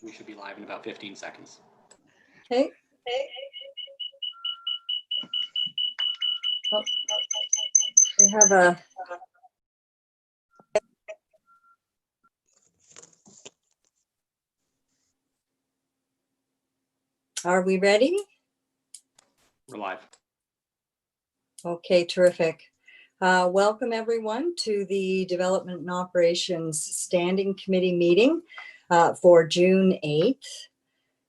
We should be live in about 15 seconds. Okay. Oh, we have a Are we ready? We're live. Okay, terrific. Welcome everyone to the Development and Operations Standing Committee meeting for June 8th.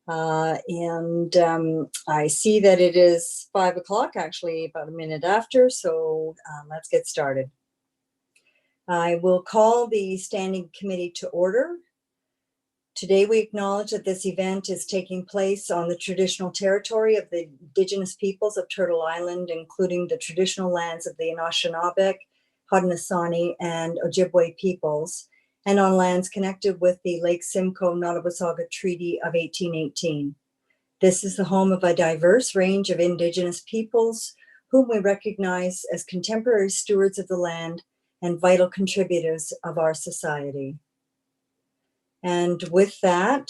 I see that it is 5 o'clock, actually about a minute after, so let's get started. I will call the Standing Committee to order. Today we acknowledge that this event is taking place on the traditional territory of the Indigenous peoples of Turtle Island, including the traditional lands of the Anishinaabe, Haudenosaunee, and Ojibwe peoples, and on lands connected with the Lake Simcoe Nottawasaga Treaty of 1818. This is the home of a diverse range of Indigenous peoples whom we recognize as contemporary stewards of the land and vital contributors of our society. And with that,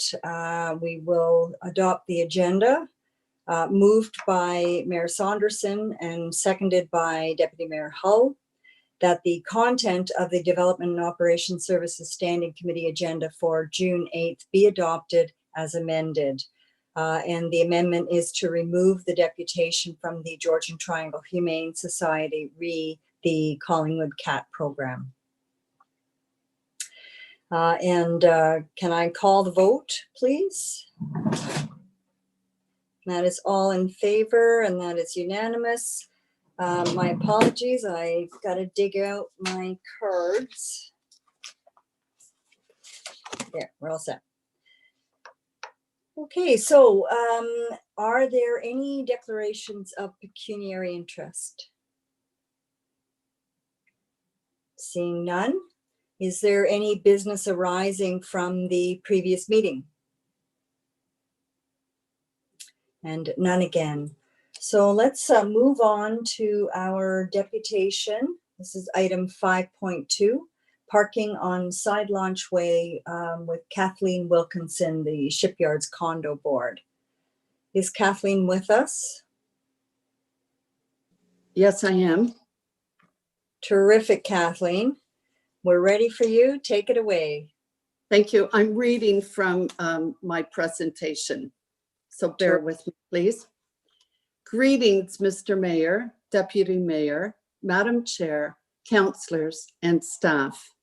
we will adopt the agenda, moved by Mayor Saunderson and seconded by Deputy Mayor Hull, that the content of the Development and Operations Services Standing Committee agenda for June 8th be adopted as amended. And the amendment is to remove the deputation from the Georgian Triangle Humane Society re the Collingwood CAT program. Can I call the vote, please? That is all in favor, and that is unanimous. My apologies, I've got to dig out my cards. There, we're all set. Okay, so are there any declarations of pecuniary interest? Seeing none. Is there any business arising from the previous meeting? And none again. So let's move on to our deputation. This is item 5.2, parking on Side Launch Way with Kathleen Wilkinson, the Shipyards Condo Board. Is Kathleen with us? Yes, I am. Terrific, Kathleen. We're ready for you. Take it away. Thank you. I'm reading from my presentation, so bear with me, please. Greetings, Mr. Mayor, Deputy Mayor, Madam Chair, councillors, and staff.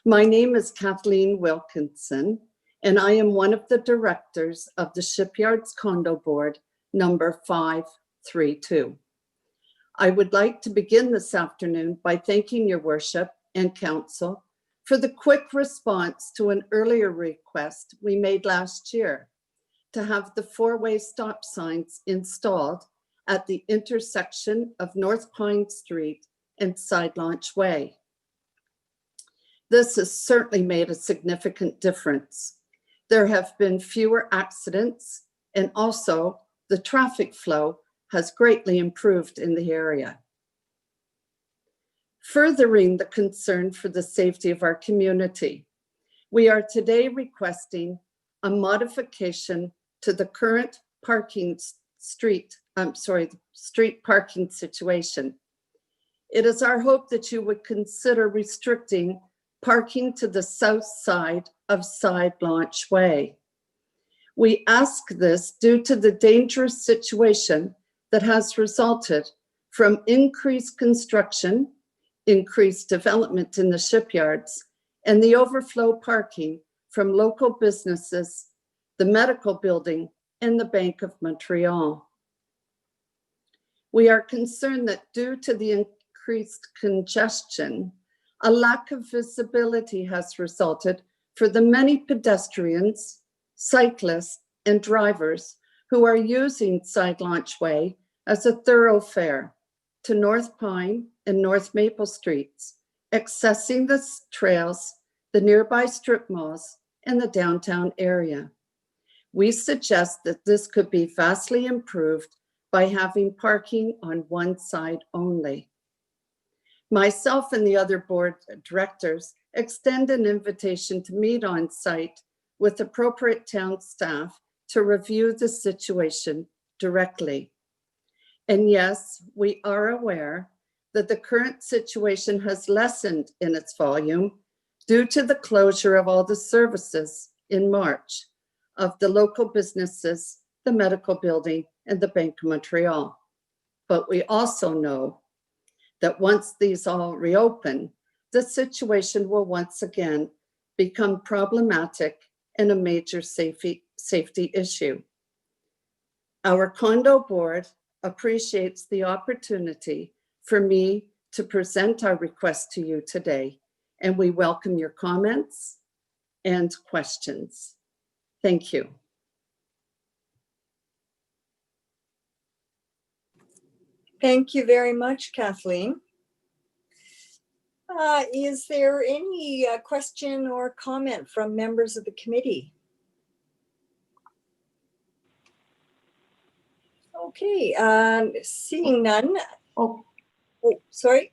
My name is Kathleen Wilkinson, and I am one of the directors of the Shipyards Condo Board number 532. I would like to begin this afternoon by thanking your worship and council for the quick response to an earlier request we made last year to have the four-way stop signs installed at the intersection of North Pine Street and Side Launch Way. This has certainly made a significant difference. There have been fewer accidents, and also the traffic flow has greatly improved in the area. Furthering the concern for the safety of our community, we are today requesting a modification to the current street parking situation. It is our hope that you would consider restricting parking to the south side of Side Launch Way. We ask this due to the dangerous situation that has resulted from increased construction, increased development in the shipyards, and the overflow parking from local businesses, the medical building, and the Bank of Montreal. We are concerned that due to the increased congestion, a lack of visibility has resulted for the many pedestrians, cyclists, and drivers who are using Side Launch Way as a thoroughfare to North Pine and North Maple Streets, accessing the trails, the nearby strip malls, and the downtown area. We suggest that this could be vastly improved by having parking on one side only. Myself and the other board directors extend an invitation to meet on site with appropriate town staff to review the situation directly. And yes, we are aware that the current situation has lessened in its volume due to the closure of all the services in March of the local businesses, the medical building, and the Bank of Montreal. But we also know that once these all reopen, the situation will once again become problematic and a major safety issue. Our condo board appreciates the opportunity for me to present our request to you today, and we welcome your comments and questions. Thank you. Thank you very much, Kathleen. Is there any question or comment from members of the committee? Okay, seeing none. Oh, Sorry.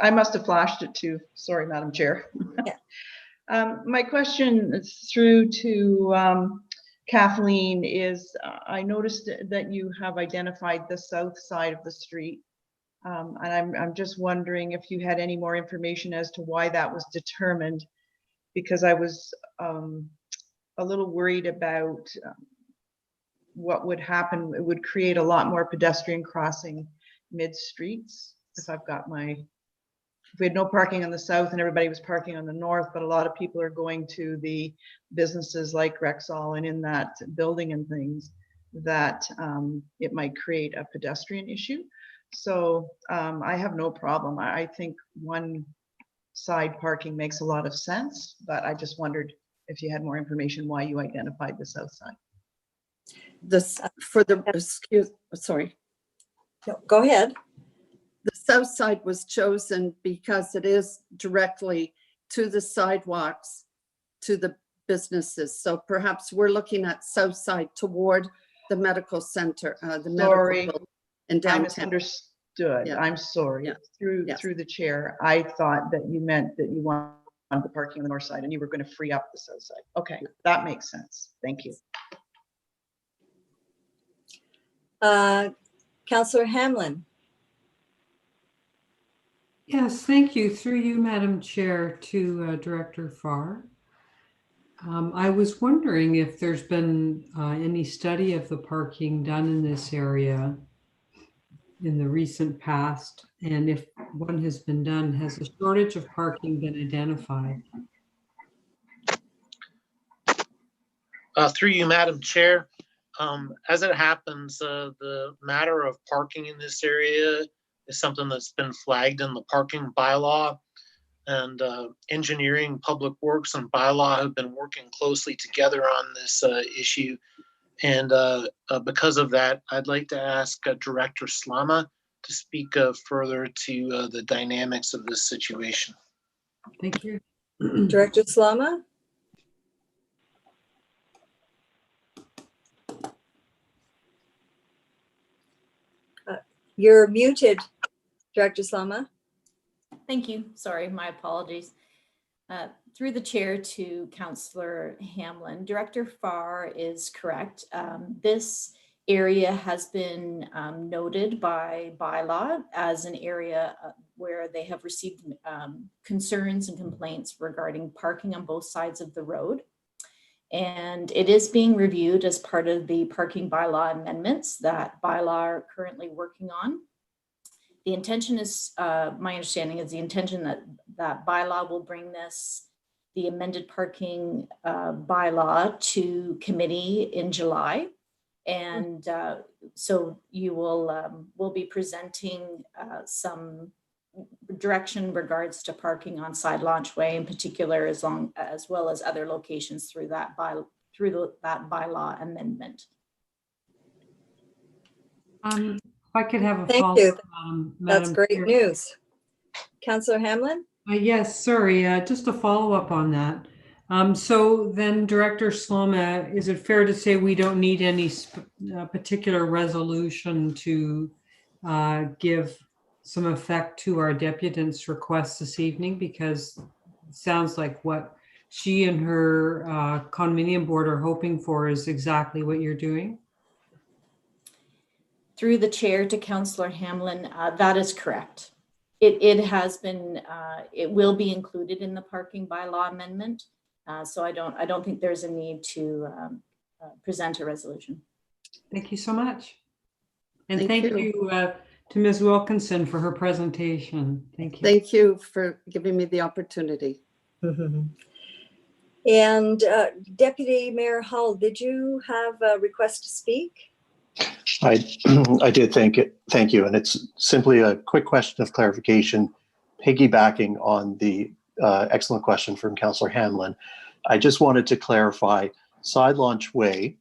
I must have flashed it too. Sorry, Madam Chair. Yeah. My question is through to Kathleen is, I noticed that you have identified the south side of the street. And I'm just wondering if you had any more information as to why that was determined, because I was a little worried about what would happen. It would create a lot more pedestrian crossing mid-streets if we had no parking on the south and everybody was parking on the north, but a lot of people are going to the businesses like Rexall and in that building and things, that it might create a pedestrian issue. So I have no problem. I think one side parking makes a lot of sense, but I just wondered if you had more information why you identified the south side. Sorry. No, go ahead. The south side was chosen because it is directly to the sidewalks, to the businesses. So perhaps we're looking at south side toward the medical center, the medical building in downtown. I misunderstood. Yeah. I'm sorry. Yeah. Through the chair, I thought that you meant that you wanted the parking on the north side and you were going to free up the south side. Okay, that makes sense. Thank you. Councillor Hamlin. Yes, thank you. Through you, Madam Chair, to Director Farr. I was wondering if there's been any study of the parking done in this area in the recent past, and if one has been done, has a shortage of parking been identified? Through you, Madam Chair, as it happens, the matter of parking in this area is something that's been flagged in the parking bylaw, and engineering, public works, and bylaw have been working closely together on this issue. And because of that, I'd like to ask Director Slama to speak further to the dynamics of this situation. Thank you. Director Slama? You're muted, Director Slama. Thank you. Sorry, my apologies. Through the chair to Councillor Hamlin, Director Farr is correct. This area has been noted by bylaw as an area where they have received concerns and complaints regarding parking on both sides of the road. And it is being reviewed as part of the parking bylaw amendments that bylaw are currently working on. The intention is, my understanding is the intention that bylaw will bring the amended parking bylaw to committee in July. And so you will be presenting some direction in regards to parking on Side Launchway in particular, as well as other locations through that bylaw amendment. If I could have a Thank follow-up, you. That's Madam great Chair. news. Councillor Hamlin? Yes, sorry, just a follow-up on that. So then, Director Slama, is it fair to say we don't need any particular resolution to give some effect to our deputant's request this evening? Because it sounds like what she and her condominium board are hoping for is exactly what you're doing? Through the chair to Councillor Hamlin, that is correct. It has been, it will be included in the parking bylaw amendment. So I don't think there's a need to present a resolution. Thank you so much. And Thank thank you. you to Ms. Wilkinson for her presentation. Thank you. Thank you for giving me the opportunity. And Deputy Mayor Hull, did you have a request to speak? I did thank you. And it's simply a quick question of clarification, piggybacking on the excellent question from Councillor Hamlin. I just wanted to clarify, Side Launch Way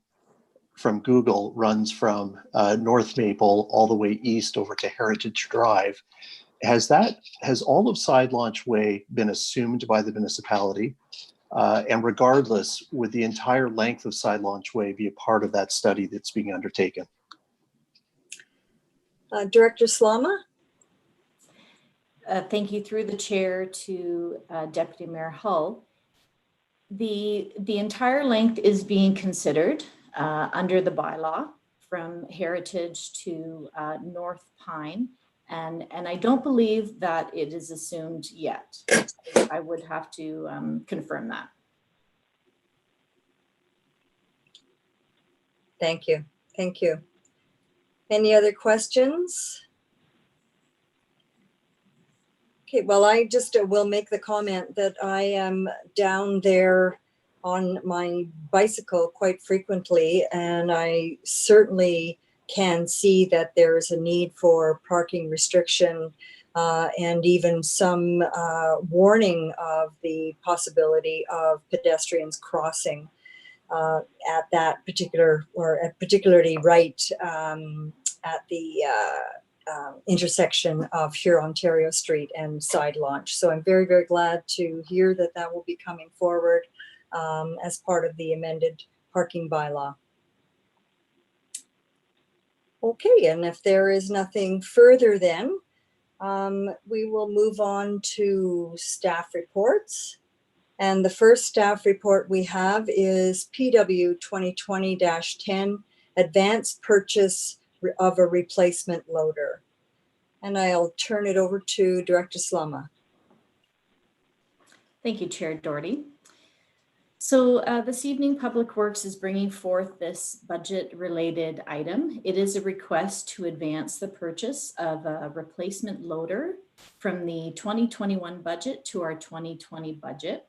from Google runs from North Maple all the way east over to Heritage Drive. Has all of Side Launch Way been assumed by the municipality? And regardless, would the entire length of Side Launch Way be a part of that study that's being undertaken? Director Slama? Thank you. Through the chair to Deputy Mayor Hull. The entire length is being considered under the bylaw from Heritage to North Pine. And I don't believe that it is assumed yet. I would have to confirm that. Thank you. Thank you. Any other questions? Okay, well, I just will make the comment that I am down there on my bicycle quite frequently, and I certainly can see that there is a need for parking restriction and even some warning of the possibility of pedestrians crossing at that particular, or particularly right at the intersection of Hurontario Street and Side Launch. So I'm very, very glad to hear that that will be coming forward as part of the amended parking bylaw. Okay, and if there is nothing further then, we will move on to staff reports. And the first staff report we have is PW 2020-10, Advanced Purchase of a Replacement Loader. And I'll turn it over to Director Slama. Thank you, Chair Doherty. So this evening, Public Works is bringing forth this budget-related item. It is a request to advance the purchase of a replacement loader from the 2021 budget to our 2020 budget.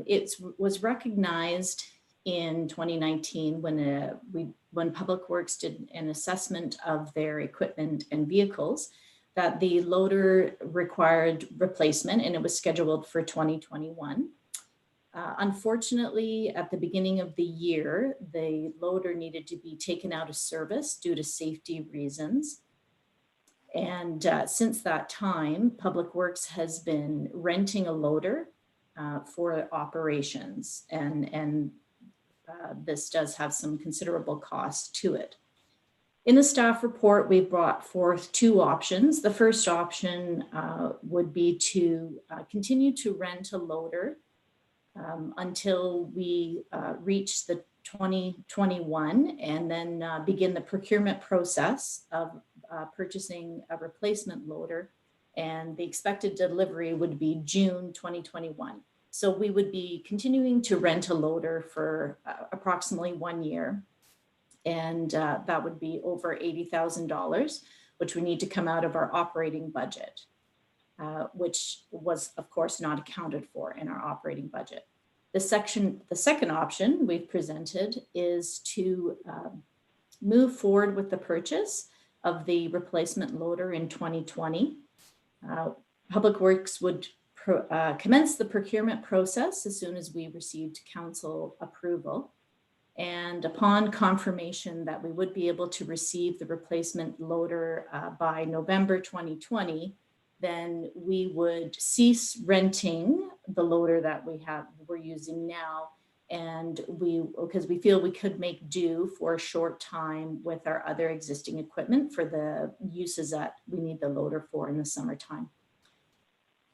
It was recognized in 2019 when Public Works did an assessment of their equipment and vehicles, that the loader required replacement, and it was scheduled for 2021. Unfortunately, at the beginning of the year, the loader needed to be taken out of service due to safety reasons. And since that time, Public Works has been renting a loader for operations, and this does have some considerable cost to it. In the staff report, we brought forth two options. The first option would be to continue to rent a loader until we reach the 2021 and then begin the procurement process of purchasing a replacement loader. And the expected delivery would be June 2021. So we would be continuing to rent a loader for approximately 1 year. And that would be over $80,000, which would need to come out of our operating budget, which was, of course, not accounted for in our operating budget. The second option we've presented is to move forward with the purchase of the replacement loader in 2020. Public Works would commence the procurement process as soon as we received council approval. And upon confirmation that we would be able to receive the replacement loader by November 2020, then we would cease renting the loader that we're using now. And because we feel we could make do for a short time with our other existing equipment for the uses that we need the loader for in the summertime.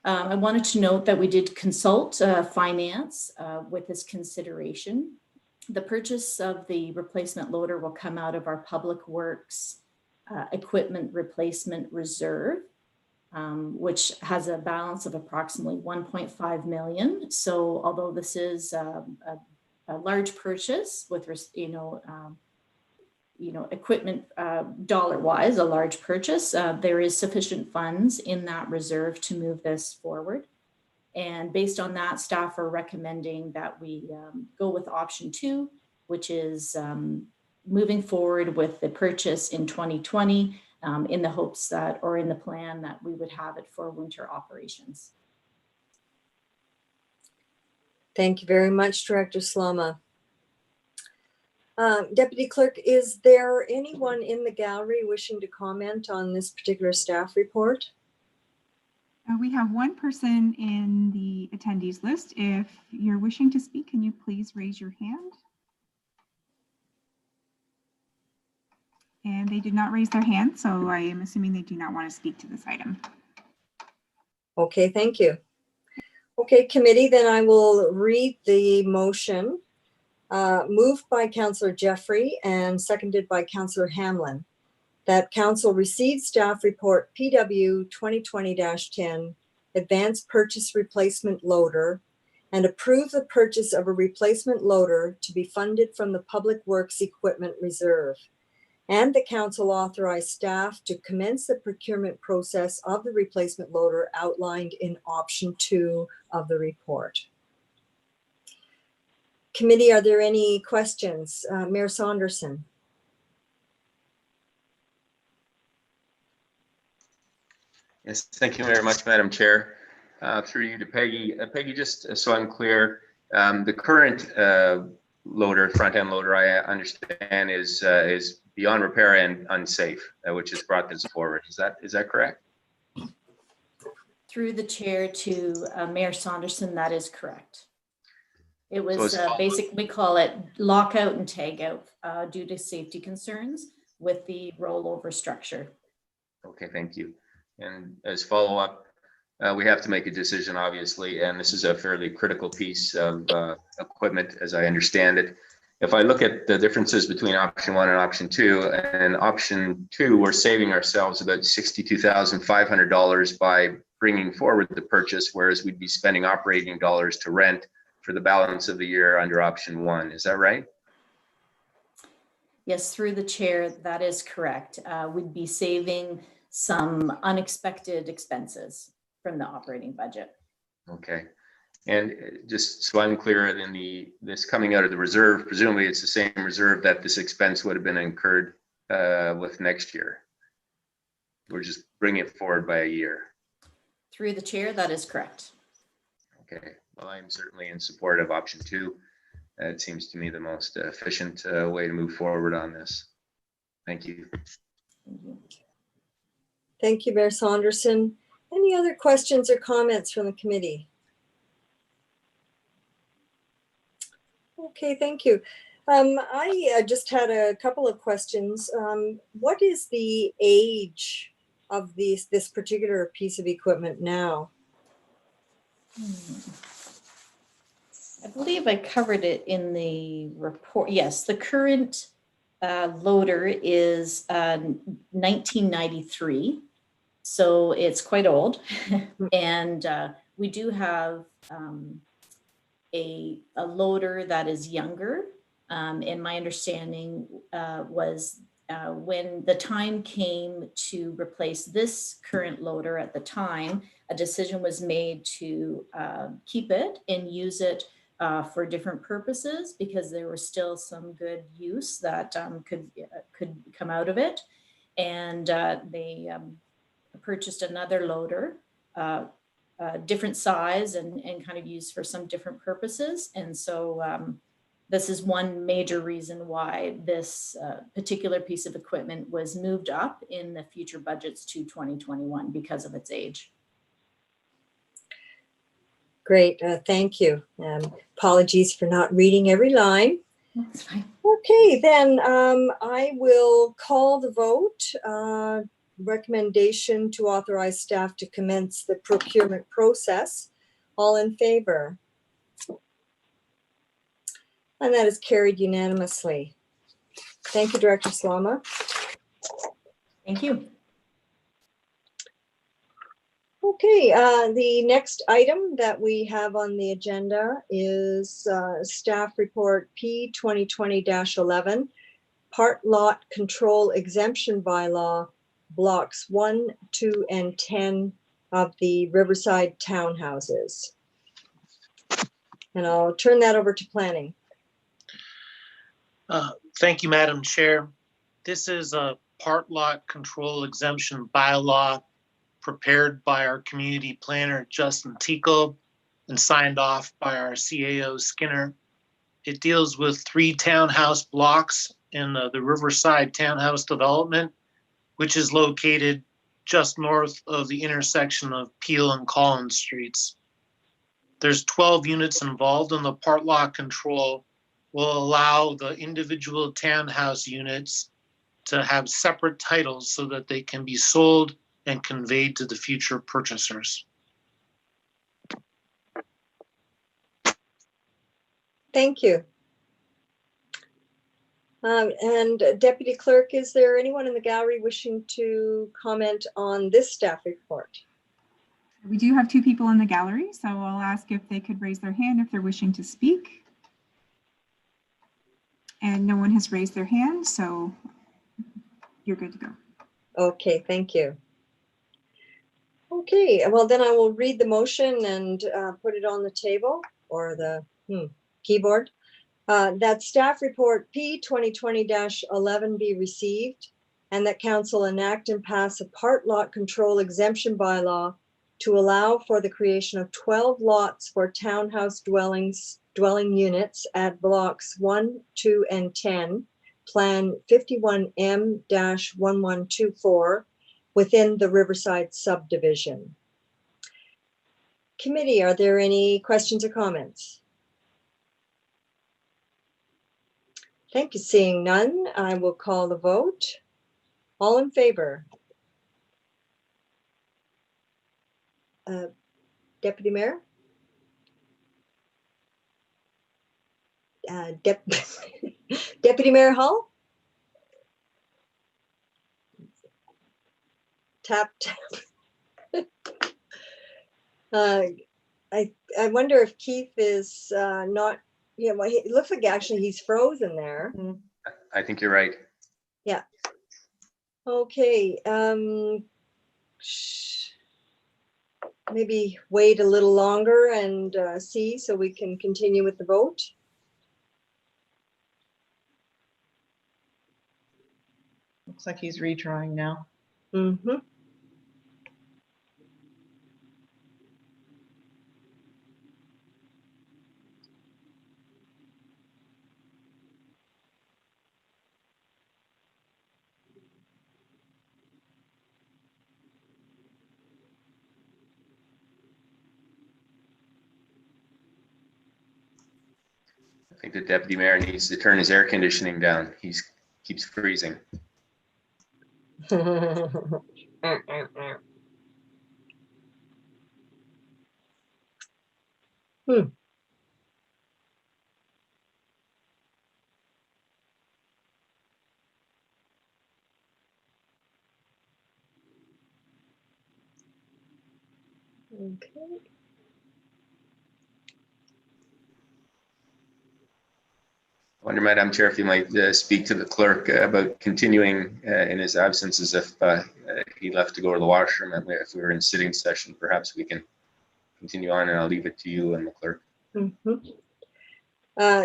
I wanted to note that we did consult finance with this consideration. The purchase of the replacement loader will come out of our Public Works Equipment Replacement Reserve, which has a balance of approximately 1.5 million. So although this is a large purchase with, equipment dollar-wise, a large purchase, there is sufficient funds in that reserve to move this forward. And based on that, staff are recommending that we go with option 2, which is moving forward with the purchase in 2020 in the hopes that, or in the plan that we would have it for winter operations. Thank you very much, Director Slama. Deputy Clerk, is there anyone in the gallery wishing to comment on this particular staff report? We have one person in the attendees list. If you're wishing to speak, can you please raise your hand? And they did not raise their hand, so I am assuming they do not want to speak to this item. Okay, thank you. Okay, committee, then I will read the motion. Moved by Councillor Jeffrey and seconded by Councillor Hamlin, that Council receive staff report PW 2020-10, advanced purchase replacement loader, and approve the purchase of a replacement loader to be funded from the Public Works Equipment Reserve. And the Council authorize staff to commence the procurement process of the replacement loader outlined in option 2 of the report. Committee, are there any questions? Mayor Saunderson. Yes, thank you very much, Madam Chair. Through you to Peggy. Peggy, just so I'm clear, the current loader, front end loader, I understand is beyond repair and unsafe, which has brought this forward. Is that correct? Through the chair to Mayor Saunderson, that is correct. It was So we call it lockout and tag out due to safety concerns with the rollover structure. Okay, thank you. And as follow-up, we have to make a decision, obviously, and this is a fairly critical piece of equipment, as I understand it. If I look at the differences between option 1 and option 2, and option 2, we're saving ourselves about $62,500 by bringing forward the purchase, whereas we'd be spending operating dollars to rent for the balance of the year under option 1. Is that right? Yes, through the chair, that is correct. We'd be saving some unexpected expenses from the operating budget. Okay. And just so I'm clear, in this coming out of the reserve, presumably it's the same reserve that this expense would have been incurred with next year. We're just bringing it forward by a year. Through the chair, that is correct. Okay. Well, I'm certainly in support of option 2. It seems to me the most efficient way to move forward on this. Thank you. Thank you. Thank you, Mayor Saunderson. Any other questions or comments from the committee? Okay, thank you. I just had a couple of questions. What is the age of this particular piece of equipment now? I believe I covered it in the report. Yes, the current loader is 1993, so it's quite old. And we do have a loader that is younger. And my understanding was when the time came to replace this current loader at the time, a decision was made to keep it and use it for different purposes because there was still some good use that could come out of it. And they purchased another loader, different size and kind of used for some different purposes. And so this is one major reason why this particular piece of equipment was moved up in the future budgets to 2021 because of its age. Great, thank you. Apologies for not reading every line. That's fine. Okay, then I will call the vote. recommendation to authorize staff to commence the procurement process. All in favor? And that is carried unanimously. Thank you, Director Slama. Thank you. Okay, the next item that we have on the agenda is staff report P 2020-11, part lot control exemption bylaw, blocks 1, 2, and 10 of the Riverside Townhouses. And I'll turn that over to planning. Thank you, Madam Chair. This is a part lot control exemption bylaw prepared by our community planner, Justin Tico, and signed off by our CAO, Skinner. It deals with 3 townhouse blocks in the Riverside Townhouse development, which is located just north of the intersection of Peel and Collins Streets. There's 12 units involved, and the part lot control will allow the individual townhouse units to have separate titles so that they can be sold and conveyed to the future purchasers. Thank you. And Deputy Clerk, is there anyone in the gallery wishing to comment on this staff report? We do have 2 people in the gallery, so I'll ask if they could raise their hand if they're wishing to speak. And no one has raised their hand, so you're good to go. Okay, thank you. Okay, well then I will read the motion and put it on the table or the keyboard. That staff report P 2020-11 be received, and that council enact and pass a part lot control exemption bylaw to allow for the creation of 12 lots for townhouse dwelling units at blocks 1, 2, and 10, Plan 51M-1124 within the Riverside subdivision. Committee, are there any questions or comments? Thank you. Seeing none, I will call the vote. All in favor? Deputy Mayor? Deputy Mayor Hall? Tap, tap. I wonder if Keith is not, well, it looks like actually he's frozen there. I think you're right. Yeah. Okay. Maybe wait a little longer and see so we can continue with the vote. Looks like he's retrying now. Mm-hmm. I think the deputy mayor needs to turn his air conditioning down. He keeps freezing. Okay. I wonder, Madam Chair, if you might speak to the clerk about continuing in his absence, as if he left to go to the washroom. And if we were in sitting session, perhaps we can continue on, and I'll leave it to you and the clerk.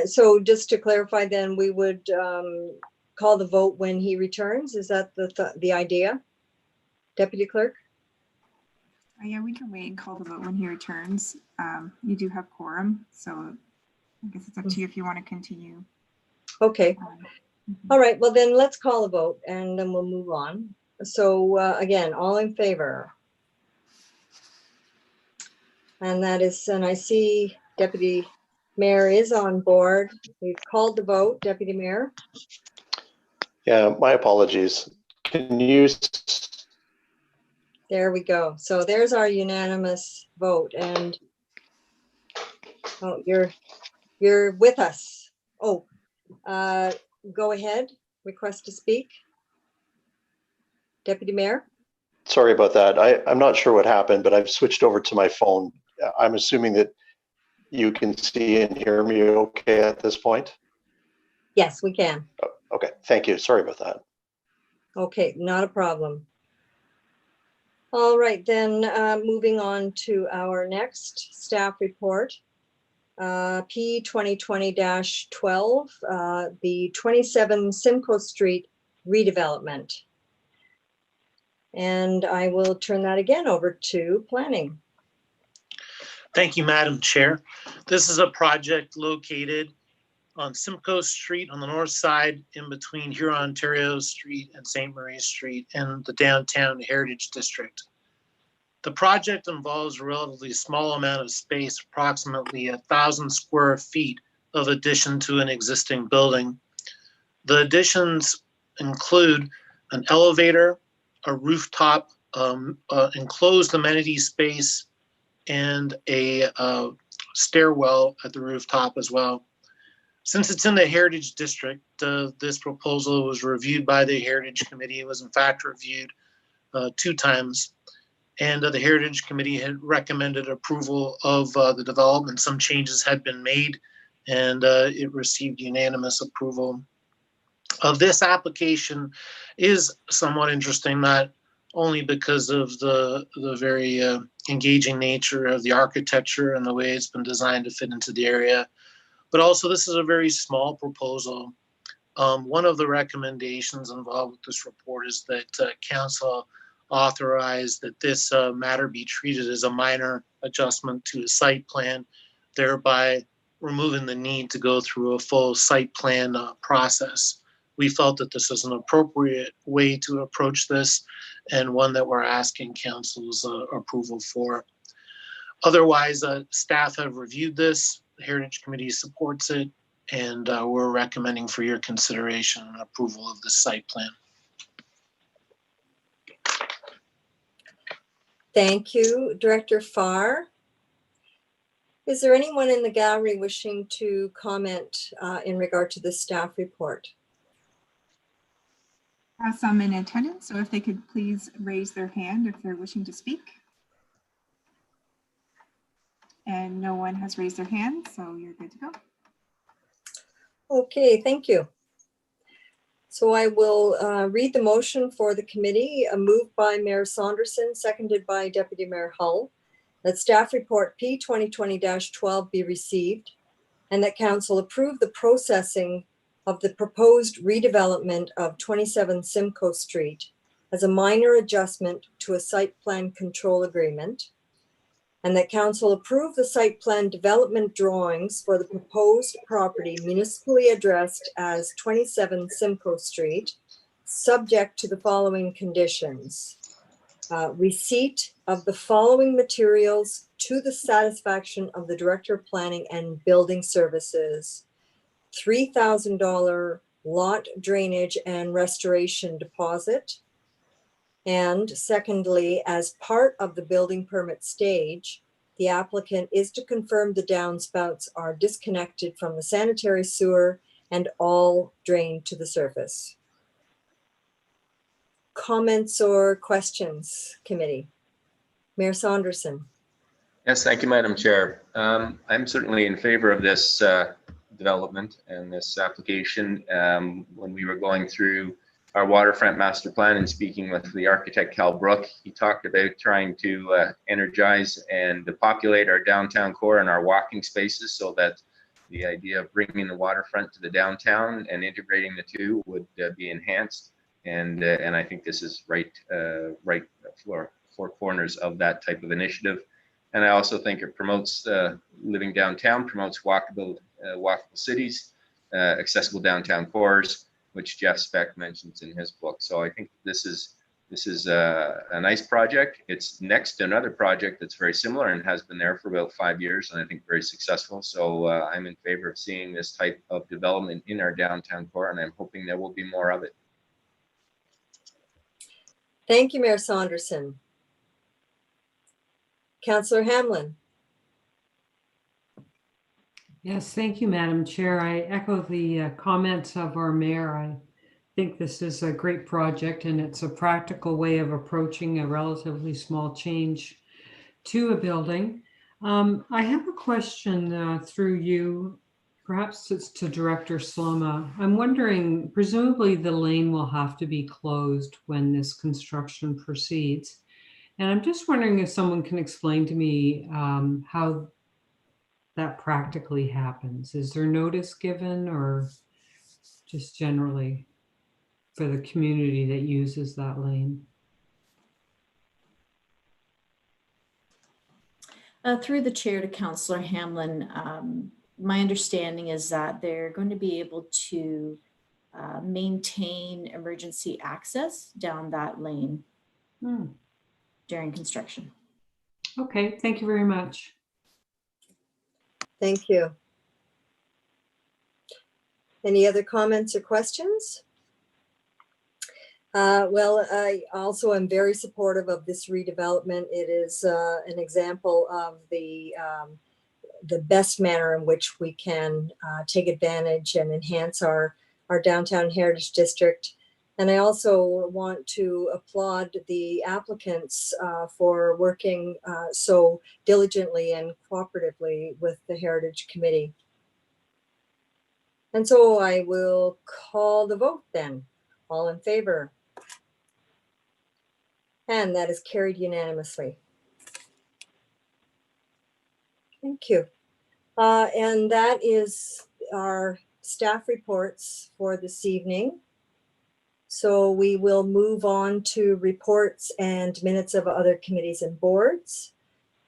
So just to clarify, then we would call the vote when he returns. Is that the idea, Deputy Clerk? Yeah, we can wait and call the vote when he returns. You do have quorum, so I guess it's up to you if you want to continue. Okay. All right. Well, then let's call the vote and then we'll move on. So again, all in favor? And that is, and I see Deputy Mayor is on board. We've called the vote, Deputy Mayor. Yeah, my apologies. Can you There we go. So there's our unanimous vote, and oh, you're with us. Oh, go ahead. Request to speak. Deputy Mayor? Sorry about that. I'm not sure what happened, but I've switched over to my phone. I'm assuming that you can see and hear me okay at this point? Yes, we can. Okay, thank you. Sorry about that. Okay, not a problem. All right, then moving on to our next staff report. P 2020-12, the 27 Simcoe Street redevelopment. And I will turn that again over to planning. Thank you, Madam Chair. This is a project located on Simcoe Street on the north side in between Huron, Ontario Street and St. Marie Street in the downtown Heritage District. The project involves a relatively small amount of space, approximately 1,000 square feet of addition to an existing building. The additions include an elevator, a rooftop, enclosed amenity space, and a stairwell at the rooftop as well. Since it's in the Heritage District, this proposal was reviewed by the Heritage Committee. It was in fact reviewed 2 times. And the Heritage Committee had recommended approval of the development. Some changes had been made, and it received unanimous approval. This application is somewhat interesting, not only because of the very engaging nature of the architecture and the way it's been designed to fit into the area, but also this is a very small proposal. One of the recommendations involved with this report is that Council authorize that this matter be treated as a minor adjustment to a site plan, thereby removing the need to go through a full site plan process. We felt that this is an appropriate way to approach this and one that we're asking Council's approval for. Otherwise, staff have reviewed this, the Heritage Committee supports it, and we're recommending for your consideration and approval of this site plan. Thank you, Director Farr. Is there anyone in the gallery wishing to comment in regard to the staff report? Have some in attendance, so if they could please raise their hand if they're wishing to speak. And no one has raised their hand, so you're good to go. Okay, thank you. So I will read the motion for the committee, moved by Mayor Saunderson, seconded by Deputy Mayor Hull, that staff report P 2020-12 be received and that council approve the processing of the proposed redevelopment of 27 Simcoe Street as a minor adjustment to a site plan control agreement, and that council approve the site plan development drawings for the proposed property municipally addressed as 27 Simcoe Street, subject to the following conditions. Receipt of the following materials to the satisfaction of the Director of Planning and Building Services, $3,000 lot drainage and restoration deposit. And secondly, as part of the building permit stage, the applicant is to confirm the downspouts are disconnected from the sanitary sewer and all drain to the surface. Comments or questions, committee? Mayor Saunderson. Yes, thank you, Madam Chair. I'm certainly in favor of this development and this application. When we were going through our waterfront master plan and speaking with the architect Cal Brook, he talked about trying to energize and populate our downtown core and our walking spaces so that the idea of bringing the waterfront to the downtown and integrating the two would be enhanced. And I think this is right four corners of that type of initiative. And I also think it promotes living downtown, promotes walkable cities, accessible downtown cores, which Jeff Speck mentions in his book. So I think this is a nice project. It's next to another project that's very similar and has been there for about 5 years, and I think very successful. So I'm in favor of seeing this type of development in our downtown core, and I'm hoping there will be more of it. Thank you, Mayor Saunderson. Councillor Hamlin. Yes, thank you, Madam Chair. I echo the comments of our mayor. I think this is a great project and it's a practical way of approaching a relatively small change to a building. I have a question through you. Perhaps it's to Director Sloma. I'm wondering, presumably the lane will have to be closed when this construction proceeds. And I'm just wondering if someone can explain to me how that practically happens. Is there notice given or just generally for the community that uses that lane? Through the chair to Councillor Hamlin, my understanding is that they're going to be able to maintain emergency access down that lane during construction. Okay, thank you very much. Thank you. Any other comments or questions? Well, I also am very supportive of this redevelopment. It is an example of the best manner in which we can take advantage and enhance our downtown heritage district. And I also want to applaud the applicants for working so diligently and cooperatively with the Heritage Committee. And so I will call the vote then. All in favor? And that is carried unanimously. Thank you. And that is our staff reports for this evening. So we will move on to reports and minutes of other committees and boards.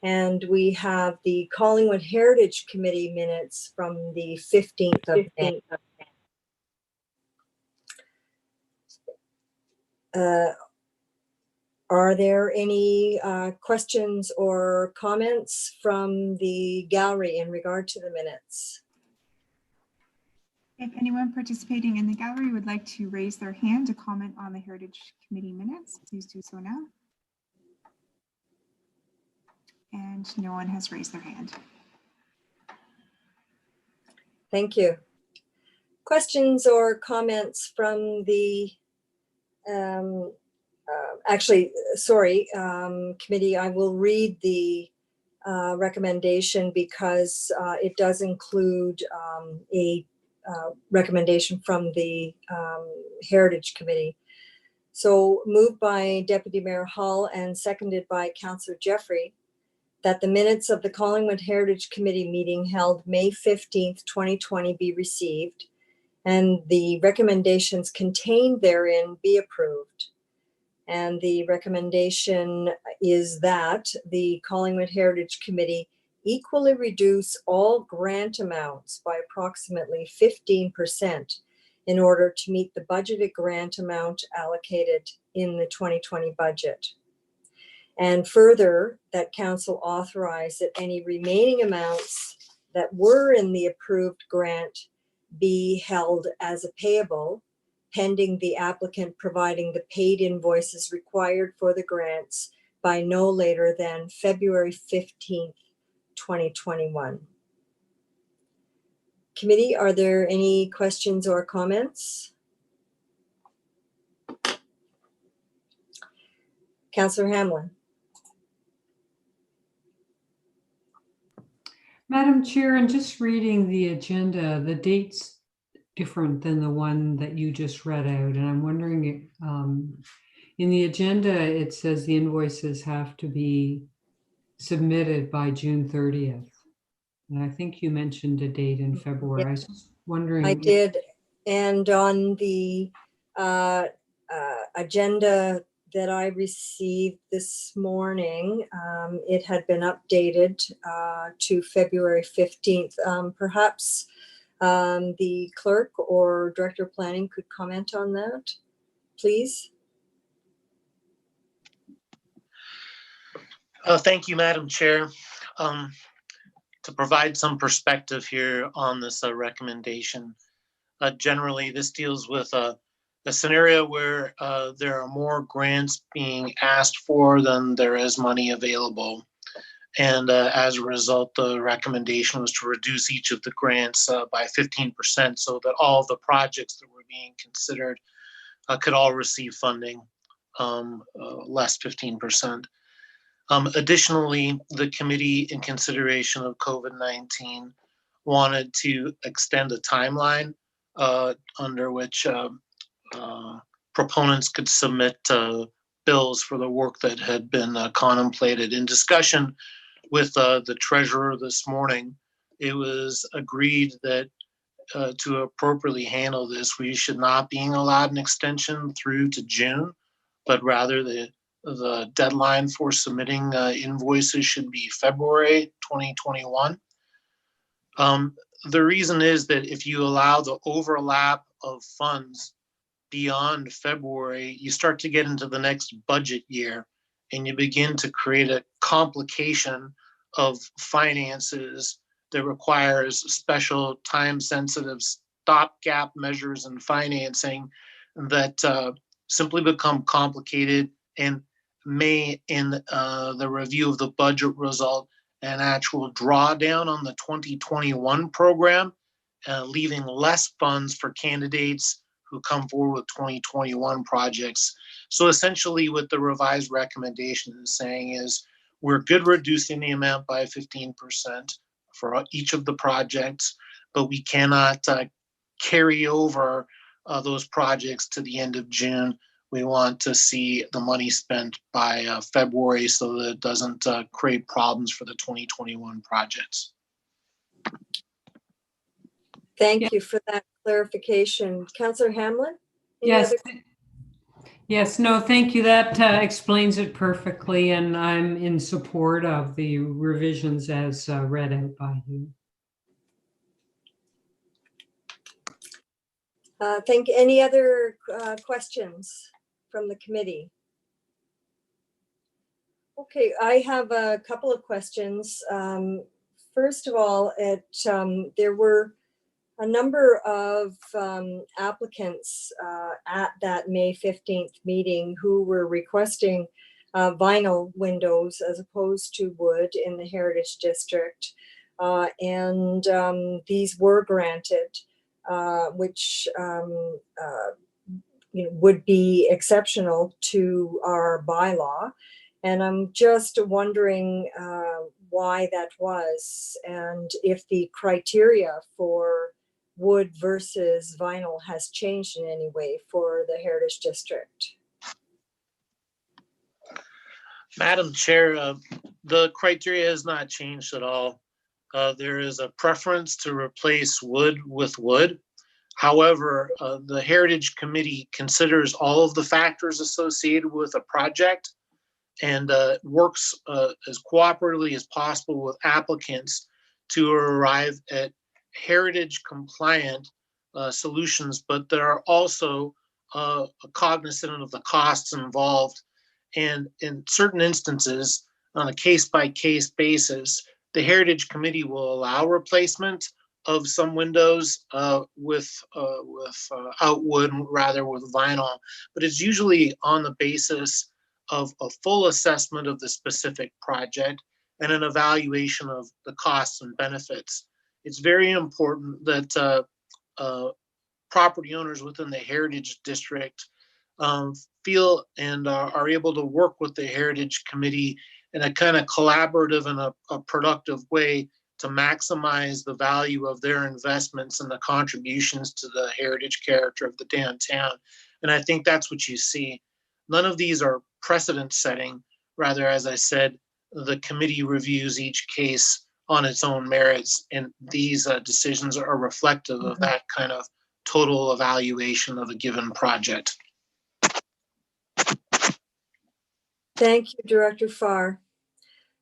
And we have the Collingwood Heritage Committee minutes from the 15th of May. Are there any questions or comments from the gallery in regard to the minutes? If anyone participating in the gallery would like to raise their hand to comment on the Heritage Committee minutes, please do so now. And no one has raised their hand. Thank you. Questions or comments from the committee? I will read the recommendation because it does include a recommendation from the Heritage Committee. So moved by Deputy Mayor Hull and seconded by Councillor Jeffrey, that the minutes of the Collingwood Heritage Committee meeting held May 15th, 2020 be received and the recommendations contained therein be approved. And the recommendation is that the Collingwood Heritage Committee equally reduce all grant amounts by approximately 15% in order to meet the budgeted grant amount allocated in the 2020 budget. And further, that council authorize that any remaining amounts that were in the approved grant be held as a payable, pending the applicant providing the paid invoices required for the grants by no later than February 15th, 2021. Committee, are there any questions or comments? Councillor Hamlin. Madam Chair, and just reading the agenda, the date's different than the one that you just read out. And I'm wondering, in the agenda, it says the invoices have to be submitted by June 30th. And I think you mentioned a date in February. Yeah. I was just wondering. I did. And on the agenda that I received this morning, it had been updated to February 15th. Perhaps the clerk or director of planning could comment on that, please. Thank you, Madam Chair. To provide some perspective here on this recommendation, generally this deals with a scenario where there are more grants being asked for than there is money available. And as a result, the recommendation was to reduce each of the grants by 15% so that all of the projects that were being considered could all receive funding, less 15%. Additionally, the committee, in consideration of COVID-19, wanted to extend a timeline under which proponents could submit bills for the work that had been contemplated. In discussion with the treasurer this morning, it was agreed that to appropriately handle this, we should not be allowed an extension through to June, but rather the deadline for submitting invoices should be February 2021. The reason is that if you allow the overlap of funds beyond February, you start to get into the next budget year and you begin to create a complication of finances that requires special time-sensitive stopgap measures and financing that simply become complicated and may, in the review of the budget, result an actual drawdown on the 2021 program, leaving less funds for candidates who come forward with 2021 projects. So essentially what the revised recommendation is saying is we're good reducing the amount by 15% for each of the projects, but we cannot carry over those projects to the end of June. We want to see the money spent by February so that it doesn't create problems for the 2021 projects. Thank you for that clarification. Councillor Hamlin? Any Yes. other- Yes, no, thank you. That explains it perfectly, and I'm in support of the revisions as read out by you. Any other questions from the committee? Okay, I have a couple of questions. First of all, there were a number of applicants at that May 15th meeting who were requesting vinyl windows as opposed to wood in the Heritage District. And these were granted, which would be exceptional to our bylaw. And I'm just wondering why that was, and if the criteria for wood versus vinyl has changed in any way for the Heritage District. Madam Chair, the criteria has not changed at all. There is a preference to replace wood with wood. However, the Heritage Committee considers all of the factors associated with a project and works as cooperatively as possible with applicants to arrive at heritage compliant solutions, but there are also cognizant of the costs involved. And in certain instances, on a case-by-case basis, the Heritage Committee will allow replacement of some windows without wood, rather with vinyl, but it's usually on the basis of a full assessment of the specific project and an evaluation of the costs and benefits. It's very important that property owners within the Heritage District feel and are able to work with the Heritage Committee in a kind of collaborative and a productive way to maximize the value of their investments and the contributions to the heritage character of the downtown. And I think that's what you see. None of these are precedent setting. Rather, as I said, the committee reviews each case on its own merits, and these decisions are reflective of that kind of total evaluation of a given project. Thank you, Director Farr.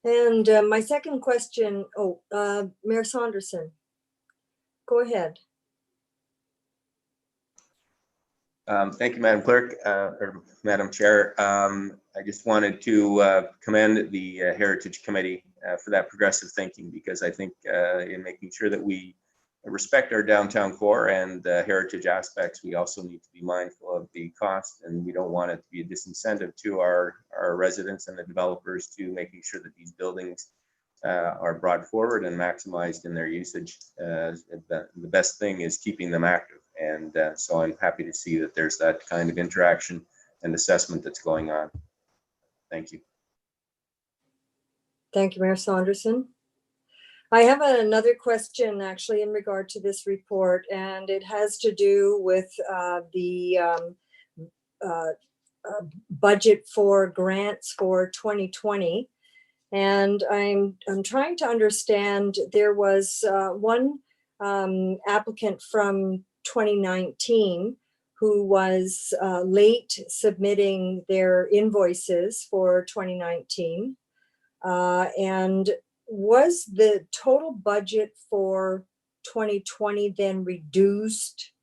And my second question, Mayor Saunderson, go ahead. Thank you, Madam Clerk, or Madam Chair. I just wanted to commend the Heritage Committee for that progressive thinking, because I think in making sure that we respect our downtown core and heritage aspects, we also need to be mindful of the cost, and we don't want it to be a disincentive to our residents and the developers to making sure that these buildings are brought forward and maximized in their usage. The best thing is keeping them active. And so I'm happy to see that there's that kind of interaction and assessment that's going on. Thank you. Thank you, Mayor Saunderson. I have another question actually in regard to this report, and it has to do with the budget for grants for 2020. And I'm trying to understand, there was one applicant from 2019 who was late submitting their invoices for 2019. And was the total budget for 2020 then reduced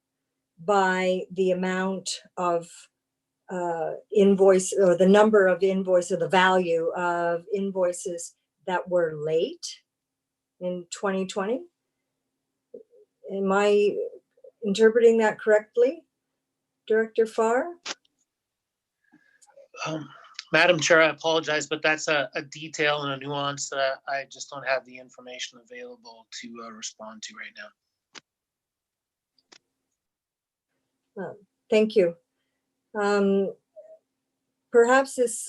by the amount of invoice, or the number of invoices, or the value of invoices that were late in 2020? Am I interpreting that correctly, Director Farr? Madam Chair, I apologize, but that's a detail and a nuance that I just don't have the information available to respond to right now. Thank you. Perhaps this,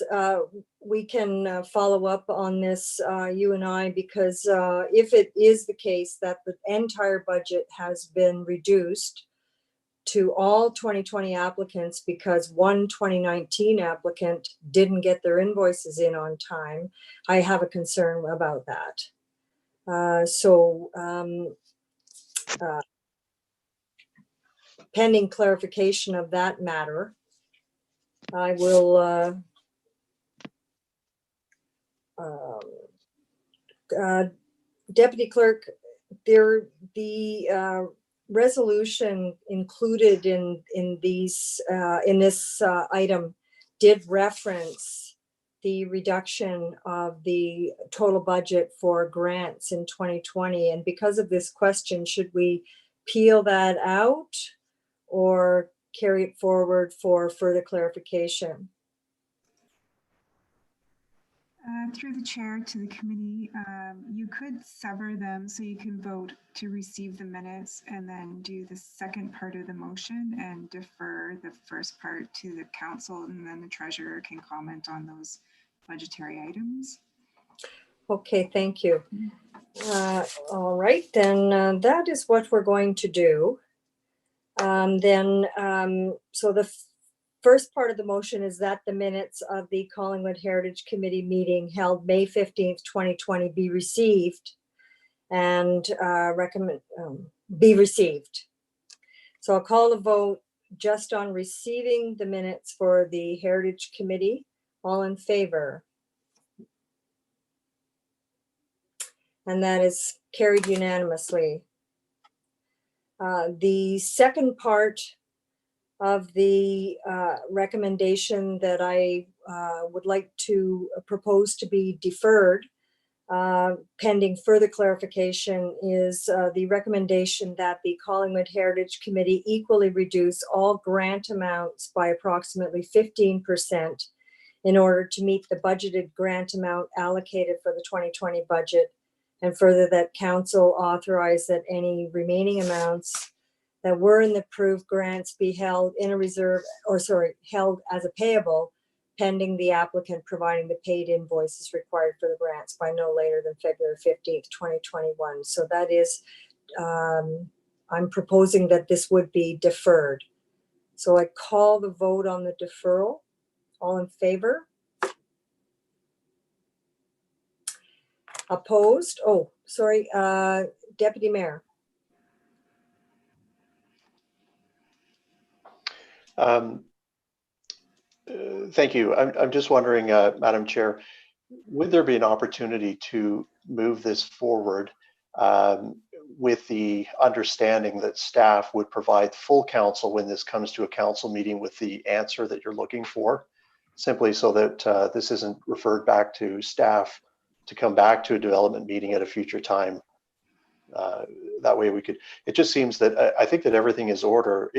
we can follow up on this, you and I, because if it is the case that the entire budget has been reduced to all 2020 applicants because one 2019 applicant didn't get their invoices in on time, I have a concern about that. Pending clarification of that matter, I will Deputy Clerk, the resolution included in this item did reference the reduction of the total budget for grants in 2020. And because of this question, should we peel that out or carry it forward for further clarification? Through the chair to the committee, you could sever them so you can vote to receive the minutes and then do the second part of the motion and defer the first part to the council, and then the treasurer can comment on those budgetary items. Okay, thank you. All right, then that is what we're going to do. So the first part of the motion is that the minutes of the Collingwood Heritage Committee meeting held May 15th, 2020 be received and be received. So I'll call the vote just on receiving the minutes for the Heritage Committee. All in favor? And that is carried unanimously. The second part of the recommendation that I would like to propose to be deferred pending further clarification is the recommendation that the Collingwood Heritage Committee equally reduce all grant amounts by approximately 15% in order to meet the budgeted grant amount allocated for the 2020 budget, and further that council authorize that any remaining amounts that were in the approved grants be held in a reserve, held as a payable pending the applicant providing the paid invoices required for the grants by no later than February 15th, 2021. So that is, I'm proposing that this would be deferred. So I call the vote on the deferral. All in favor? Opposed? Oh, sorry, Deputy Mayor. Thank you. I'm just wondering, Madam Chair, would there be an opportunity to move this forward with the understanding that staff would provide full counsel when this comes to a council meeting with the answer that you're looking for, simply so that this isn't referred back to staff to come back to a development meeting at a future time? That way we could, it just seems that I think that everything is in order.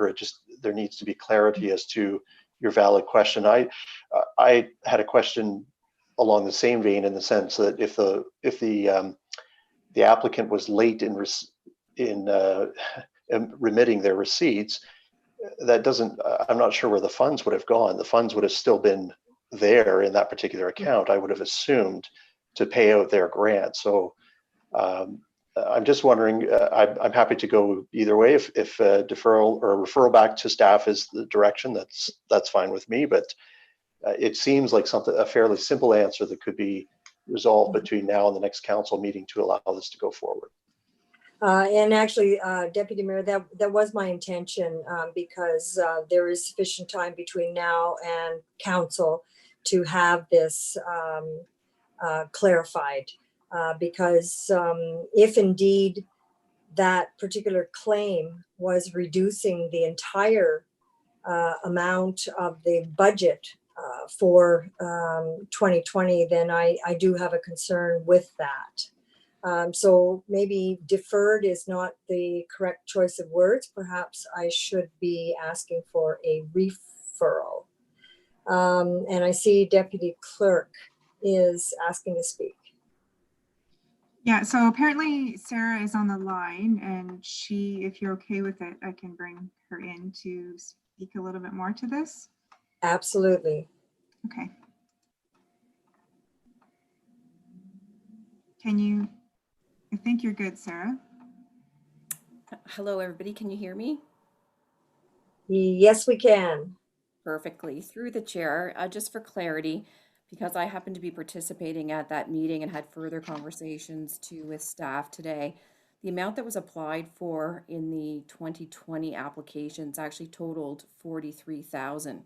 It just, there needs to be clarity as to your valid question. I had a question along the same vein in the sense that if the applicant was late in remitting their receipts, that doesn't, I'm not sure where the funds would have gone. The funds would have still been there in that particular account, I would have assumed, to pay out their grant. So I'm just wondering, I'm happy to go either way. If deferral or referral back to staff is the direction, that's fine with me. But it seems like a fairly simple answer that could be resolved between now and the next council meeting to allow this to go forward. And actually, Deputy Mayor, that was my intention, because there is sufficient time between now and council to have this clarified. Because if indeed that particular claim was reducing the entire amount of the budget for 2020, then I do have a concern with that. So maybe deferred is not the correct choice of words. Perhaps I should be asking for a referral. And I see Deputy Clerk is asking to speak. Yeah, so apparently Sarah is on the line, and if you're okay with it, I can bring her in to speak a little bit more to this. Absolutely. Okay. I think you're good, Sarah. Hello, everybody. Can you hear me? Yes, we can. Perfectly. Through the chair, just for clarity, because I happened to be participating at that meeting and had further conversations too with staff today, the amount that was applied for in the 2020 applications actually totaled 43,000.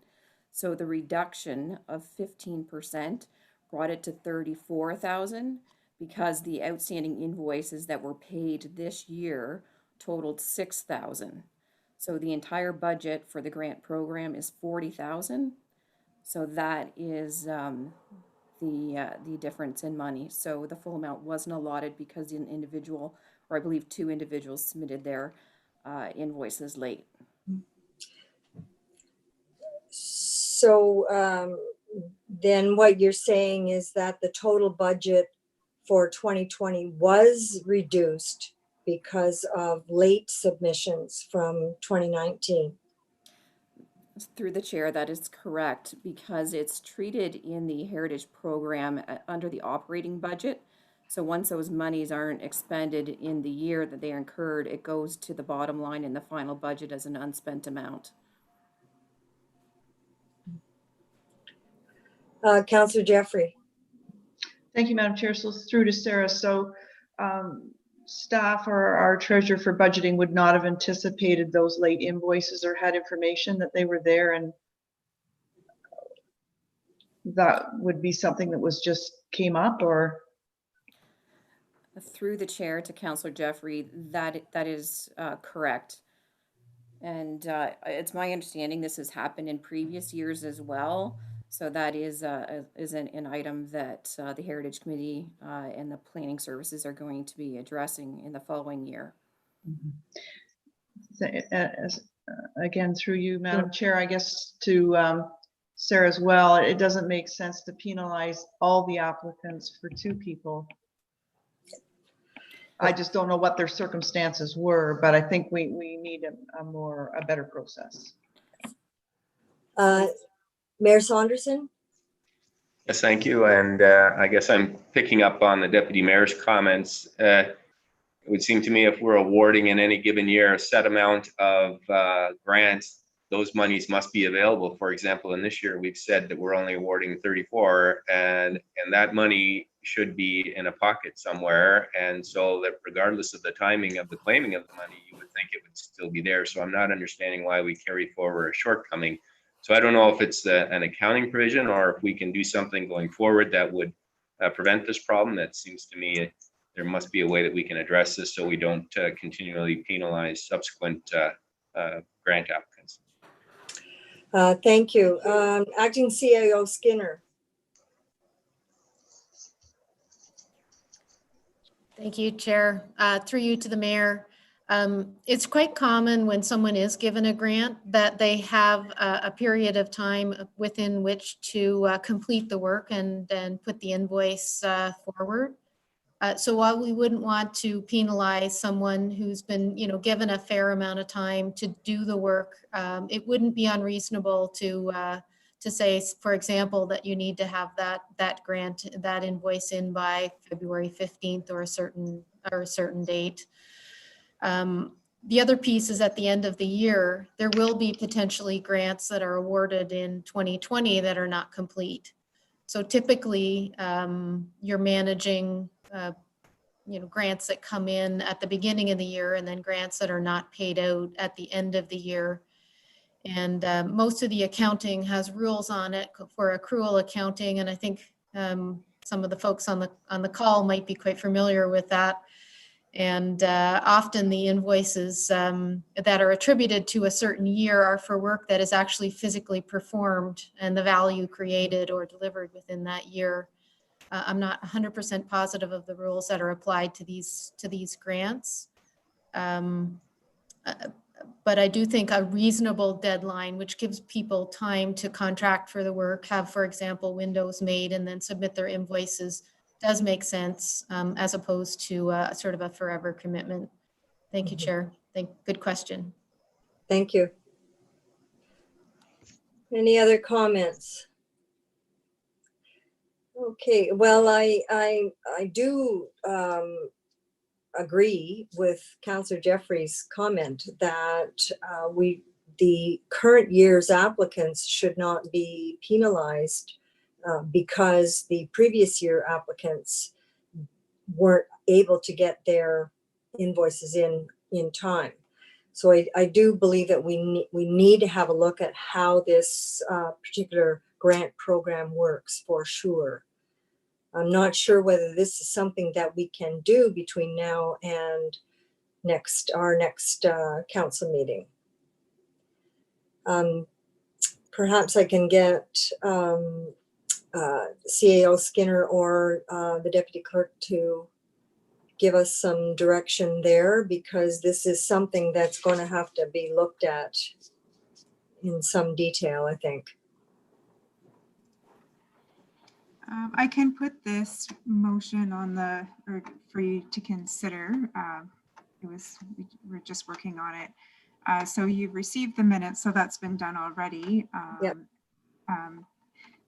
So the reduction of 15% brought it to 34,000 because the outstanding invoices that were paid this year totaled 6,000. So the entire budget for the grant program is 40,000. So that is the difference in money. So the full amount wasn't allotted because an individual, or I believe 2 individuals, submitted their invoices late. So then what you're saying is that the total budget for 2020 was reduced because of late submissions from 2019. Through the chair, that is correct, because it's treated in the Heritage Program under the operating budget. So once those monies aren't expended in the year that they are incurred, it goes to the bottom line in the final budget as an unspent amount. Councillor Jeffrey. Thank you, Madam Chair. So through to Sarah. So staff or our treasurer for budgeting would not have anticipated those late invoices or had information that they were there, and that would be something that was just came up, or? Through the chair to Councillor Jeffrey, that is correct. And it's my understanding this has happened in previous years as well. So that is an item that the Heritage Committee and the Planning Services are going to be addressing in the following year. Again, through you, Madam Chair, I guess to Sarah as well, it doesn't make sense to penalize all the applicants for 2 people. I just don't know what their circumstances were, but I think we need a better process. Mayor Saunderson? Yes, thank you. And I guess I'm picking up on the Deputy Mayor's comments. It would seem to me if we're awarding in any given year a set amount of grants, those monies must be available. For example, in this year, we've said that we're only awarding 34, and that money should be in a pocket somewhere. And so that regardless of the timing of the claiming of the money, you would think it would still be there. So I'm not understanding why we carry forward a shortcoming. So I don't know if it's an accounting provision or if we can do something going forward that would prevent this problem. That seems to me there must be a way that we can address this so we don't continually penalize subsequent grant applicants. Thank you. Acting CAO Skinner. Thank you, Chair. Through you to the Mayor. It's quite common when someone is given a grant that they have a period of time within which to complete the work and then put the invoice forward. So while we wouldn't want to penalize someone who's been, given a fair amount of time to do the work, it wouldn't be unreasonable to say, for example, that you need to have that grant, that invoice in by February 15th or a certain date. The other piece is at the end of the year, there will be potentially grants that are awarded in 2020 that are not complete. So typically, you're managing, grants that come in at the beginning of the year and then grants that are not paid out at the end of the year. And most of the accounting has rules on it for accrual accounting. And I think some of the folks on the call might be quite familiar with that. And often the invoices that are attributed to a certain year are for work that is actually physically performed and the value created or delivered within that year. I'm not 100% positive of the rules that are applied to these grants. But I do think a reasonable deadline, which gives people time to contract for the work, have, for example, windows made and then submit their invoices, does make sense as opposed to sort of a forever commitment. Thank you, Chair. Good question. Thank you. Any other comments? Okay, well, I do agree with Councillor Jeffrey's comment that the current year's applicants should not be penalized because the previous year applicants weren't able to get their invoices in time. So I do believe that we need to have a look at how this particular grant program works for sure. I'm not sure whether this is something that we can do between now and our next council meeting. Perhaps I can get CAO Skinner or the deputy clerk to give us some direction there, because this is something that's going to have to be looked at in some detail, I think. I can put this motion on or for you to consider. We're just working on it. So you've received the minutes, so that's been done already. Yep.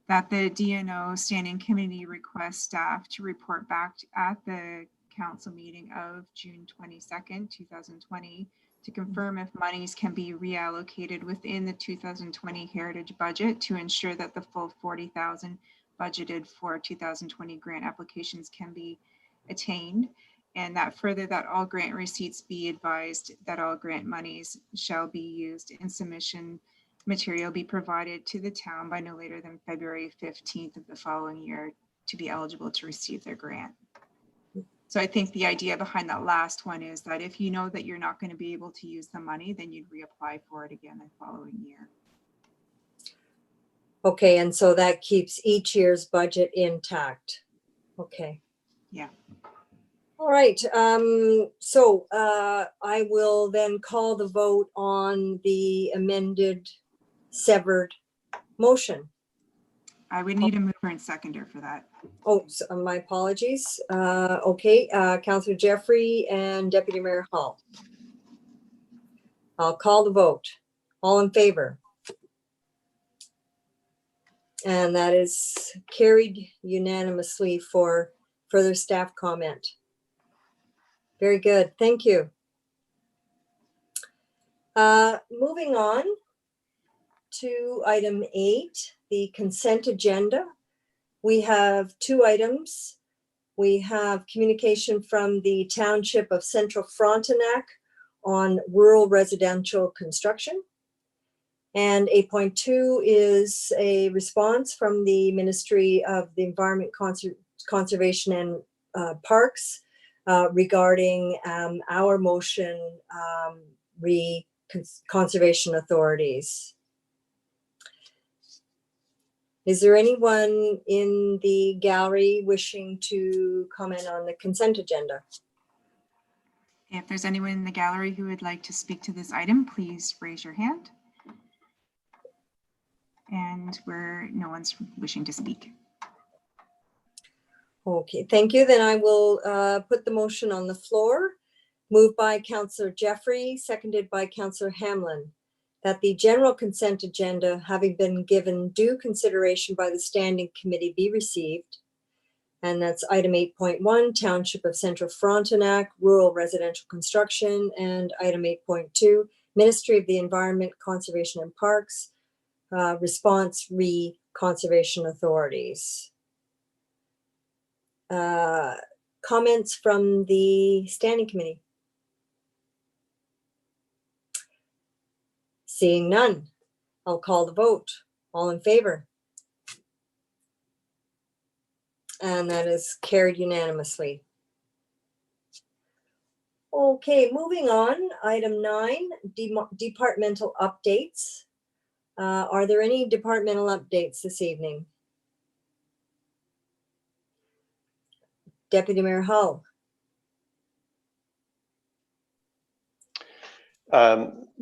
That the DNO Standing Committee requests staff to report back at the council meeting of June 22nd, 2020, to confirm if monies can be reallocated within the 2020 Heritage budget to ensure that the full 40,000 budgeted for 2020 grant applications can be attained, and that further that all grant receipts be advised that all grant monies shall be used in submission material be provided to the town by no later than February 15th of the following year to be eligible to receive their grant. So I think the idea behind that last one is that if you know that you're not going to be able to use the money, then you'd reapply for it again the following year. Okay, and so that keeps each year's budget intact. Okay. Yeah. All right, so I will then call the vote on the amended, severed motion. I would need a mover and seconder for that. Oh, so my apologies. Okay, Councillor Jeffrey and Deputy Mayor Hall. I'll call the vote. All in favor? And that is carried unanimously for further staff comment. Very good, thank you. Moving on to item 8, the consent agenda. We have 2 items. We have communication from the Township of Central Frontenac on rural residential construction. And 8.2 is a response from the Ministry of the Environment, Conservation and Parks regarding our motion conservation authorities. Is there anyone in the gallery wishing to comment on the consent agenda? If there's anyone in the gallery who would like to speak to this item, please raise your hand. And where no one's wishing to speak. Okay, thank you. Then I will put the motion on the floor. Moved by Councillor Jeffrey, seconded by Councillor Hamlin, that the general consent agenda, having been given due consideration by the Standing Committee, be received. And that's item 8.1, Township of Central Frontenac, Rural Residential Construction, and item 8.2, Ministry of the Environment, Conservation and Parks, Response Re Conservation Authorities. Comments from the Standing Committee? Seeing none, I'll call the vote. All in favor? And that is carried unanimously. Okay, moving on, item 9, departmental updates. Are there any departmental updates this evening? Deputy Mayor Hull.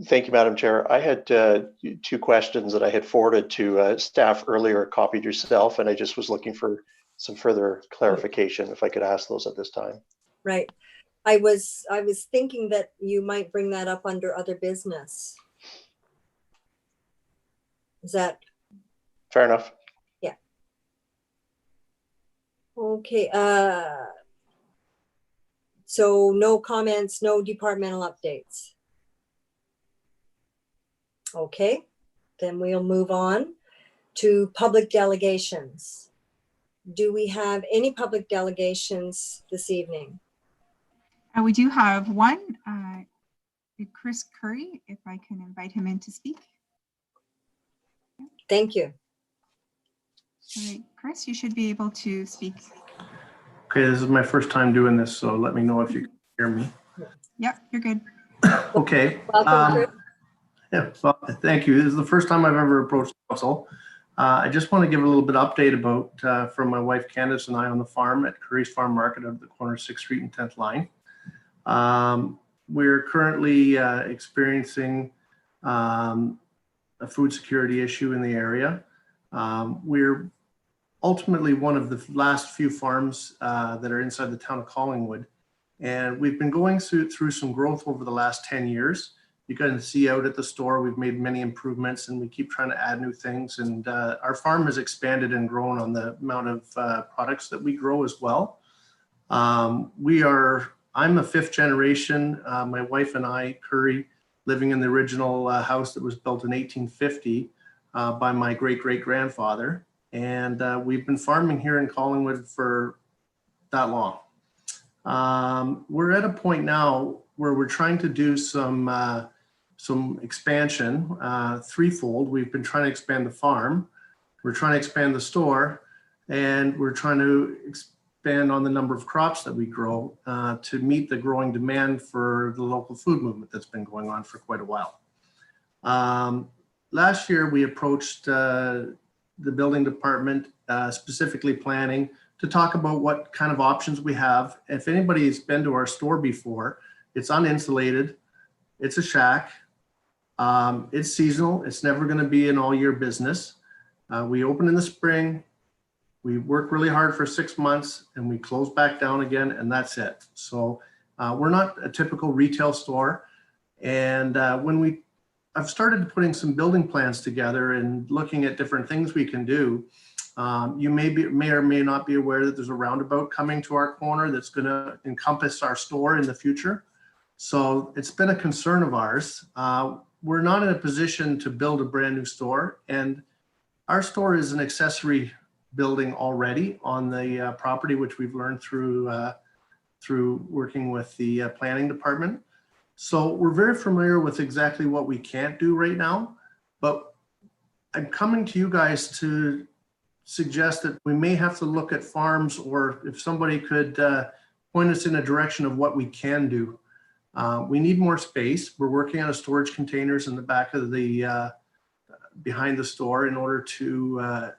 Thank you, Madam Chair. I had 2 questions that I had forwarded to staff earlier, copied yourself, and I just was looking for some further clarification, if I could ask those at this time. Right. I was thinking that you might bring that up under other business. Is that? Fair enough. Yeah. Okay. So no comments, no departmental updates. Okay, then we'll move on to public delegations. Do we have any public delegations this evening? We do have one, Chris Curry, if I can invite him in to speak. Thank you. All right, Chris, you should be able to speak. Okay, this is my first time doing this, so let me know if you can hear me. Yep, you're good. Okay. Welcome, Chris. Yeah, well, thank you. This is the first time I've ever approached council. I just want to give a little bit update about from my wife Candace and I on the farm at Curry's Farm Market at the corner of 6th Street and 10th line. We're currently experiencing a food security issue in the area. We're ultimately one of the last few farms that are inside the town of Collingwood. And we've been going through some growth over the last 10 years. You can see out at the store, we've made many improvements and we keep trying to add new things. And our farm has expanded and grown on the amount of products that we grow as well. I'm a 5th generation, my wife and I, Curry, living in the original house that was built in 1850 by my great-great-grandfather. And we've been farming here in Collingwood for that long. We're at a point now where we're trying to do some expansion, threefold. We've been trying to expand the farm, we're trying to expand the store, and we're trying to expand on the number of crops that we grow to meet the growing demand for the local food movement that's been going on for quite a while. Last year, we approached the building department, specifically planning, to talk about what kind of options we have. If anybody's been to our store before, it's uninsulated, it's a shack, it's seasonal, it's never going to be an all-year business. We open in the spring, we work really hard for 6 months, and we close back down again, and that's it. So we're not a typical retail store. And I've started putting some building plans together and looking at different things we can do. You may or may not be aware that there's a roundabout coming to our corner that's going to encompass our store in the future. So it's been a concern of ours. We're not in a position to build a brand new store, and our store is an accessory building already on the property, which we've learned through working with the planning department. So we're very familiar with exactly what we can't do right now, but I'm coming to you guys to suggest that we may have to look at farms, or if somebody could point us in a direction of what we can do. We need more space. We're working on storage containers in the back of the, behind the store in order to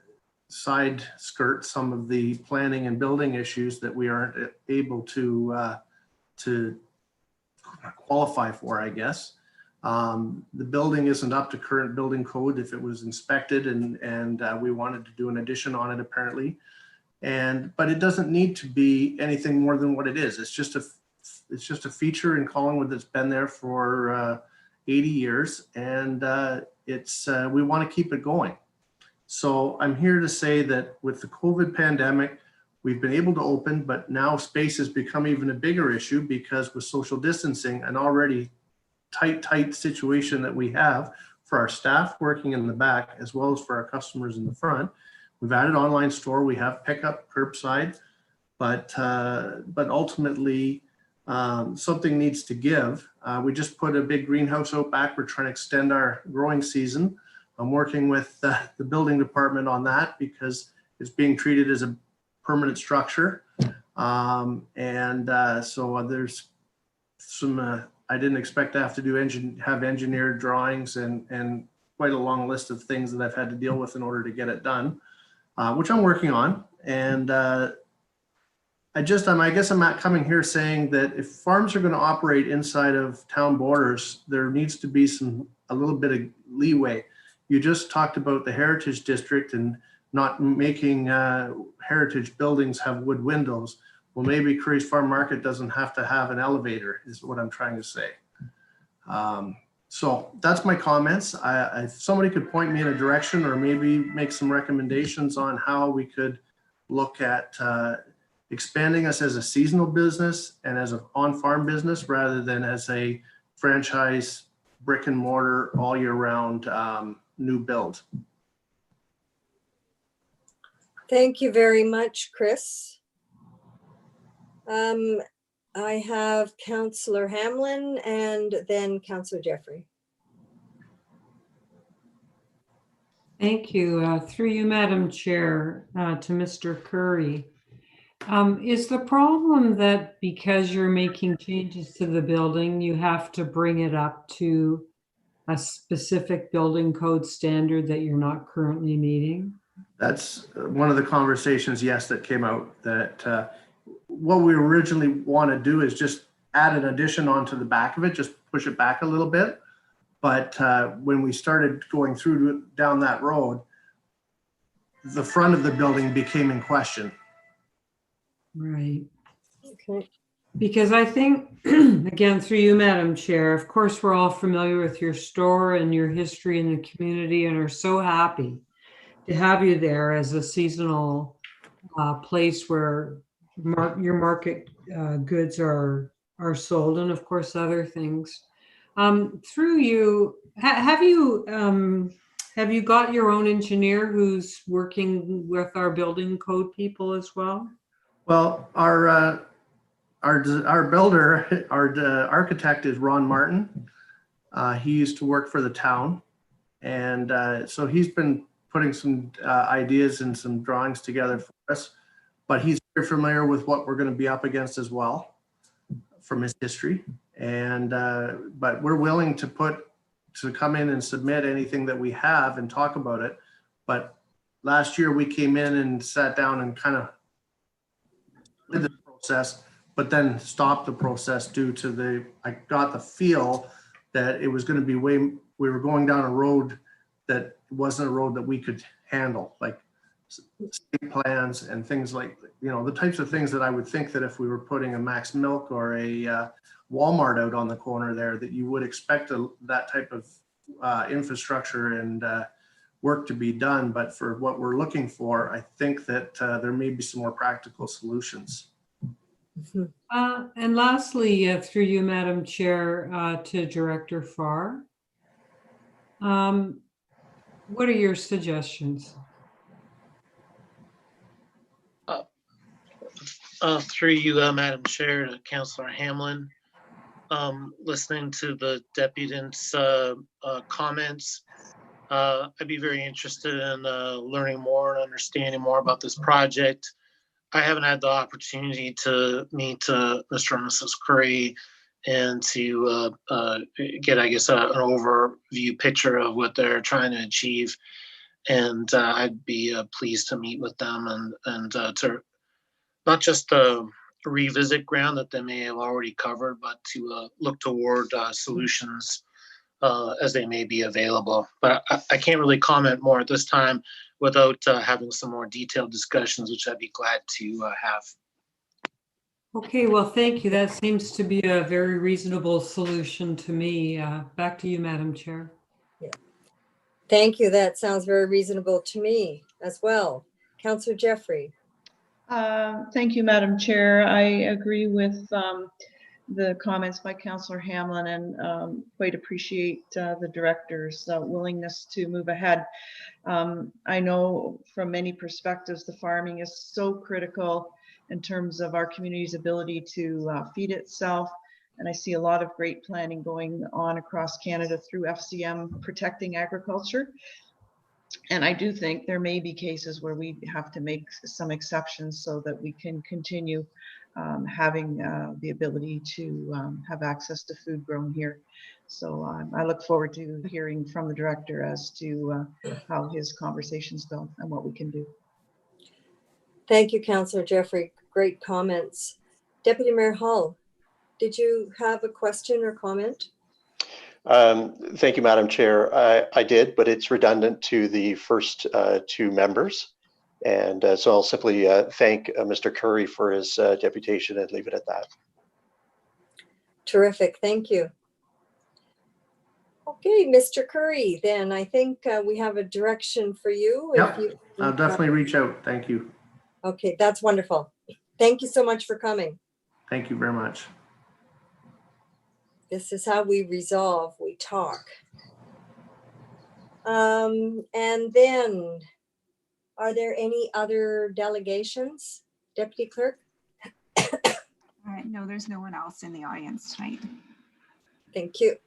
side skirt some of the planning and building issues that we aren't able to qualify for, I guess. The building isn't up to current building code if it was inspected, and we wanted to do an addition on it apparently. But it doesn't need to be anything more than what it is. It's just a feature in Collingwood that's been there for 80 years, and we want to keep it going. So I'm here to say that with the COVID pandemic, we've been able to open, but now space has become even a bigger issue because with social distancing, an already tight situation that we have for our staff working in the back, as well as for our customers in the front. We've added online store, we have pickup curbside, but ultimately something needs to give. We just put a big greenhouse out back. We're trying to extend our growing season. I'm working with the building department on that because it's being treated as a permanent structure. So there's some, I didn't expect to have to do have engineered drawings and quite a long list of things that I've had to deal with in order to get it done, which I'm working on. And I guess I'm not coming here saying that if farms are going to operate inside of town borders, there needs to be a little bit of leeway. You just talked about the Heritage District and not making heritage buildings have wood windows. Well, maybe Curry's Farm Market doesn't have to have an elevator, is what I'm trying to say. So that's my comments. If somebody could point me in a direction or maybe make some recommendations on how we could look at expanding us as a seasonal business and as an on-farm business rather than as a franchise brick and mortar all year round new build. Thank you very much, Chris. I have Councillor Hamlin and then Councillor Jeffrey. Thank you. Through you, Madam Chair, to Mr. Curry. Is the problem that because you're making changes to the building, you have to bring it up to a specific building code standard that you're not currently meeting? That's one of the conversations, yes, that came out, that what we originally want to do is just add an addition onto the back of it, just push it back a little bit. But when we started going down that road, the front of the building became in question. Right. Okay. Because I think, again, through you, Madam Chair, of course, we're all familiar with your store and your history in the community and are so happy to have you there as a seasonal place where your market goods are sold, and of course other things. Through you, have you got your own engineer who's working with our building code people as well? Well, our builder, our architect is Ron Martin. He used to work for the town, and so he's been putting some ideas and some drawings together for us. But he's very familiar with what we're going to be up against as well from his history. And but we're willing to come in and submit anything that we have and talk about it. But last year we came in and sat down and kind of did the process, but then stopped the process due to I got the feel that it was going to be we were going down a road that wasn't a road that we could handle, like state plans and things like, the types of things that I would think that if we were putting a Max Milk or a Walmart out on the corner there, that you would expect that type of infrastructure and work to be done. But for what we're looking for, I think that there may be some more practical solutions. And lastly, through you, Madam Chair, to Director Farr, what are your suggestions? Through you, Madam Chair, to Councillor Hamlin, listening to the deputant's comments, I'd be very interested in learning more and understanding more about this project. I haven't had the opportunity to meet Mr. and Mrs. Curry and to get, I guess, an overview picture of what they're trying to achieve. And I'd be pleased to meet with them and to not just revisit ground that they may have already covered, but to look toward solutions as they may be available. But I can't really comment more at this time without having some more detailed discussions, which I'd be glad to have. Okay, well, thank you. That seems to be a very reasonable solution to me. Back to you, Madam Chair. Thank you. That sounds very reasonable to me as well. Councillor Jeffrey. Thank you, Madam Chair. I agree with the comments by Councillor Hamlin and quite appreciate the director's willingness to move ahead. I know from many perspectives, the farming is so critical in terms of our community's ability to feed itself. And I see a lot of great planning going on across Canada through FCM protecting agriculture. And I do think there may be cases where we have to make some exceptions so that we can continue having the ability to have access to food grown here. So I look forward to hearing from the director as to how his conversations go and what we can do. Thank you, Councillor Jeffrey. Great comments. Deputy Mayor Hall, did you have a question or comment? Thank you, Madam Chair. I did, but it's redundant to the first two members. And so I'll simply thank Mr. Curry for his deputation and leave it at that. Terrific. Thank you. Okay, Mr. Curry, then I think we have a direction for you. Yep, I'll definitely reach out. Thank you. Okay, that's wonderful. Thank you so much for coming. Thank you very much. This is how we resolve, we talk. And then, are there any other delegations, Deputy Clerk? No, there's no one else in the audience tonight. Thank you.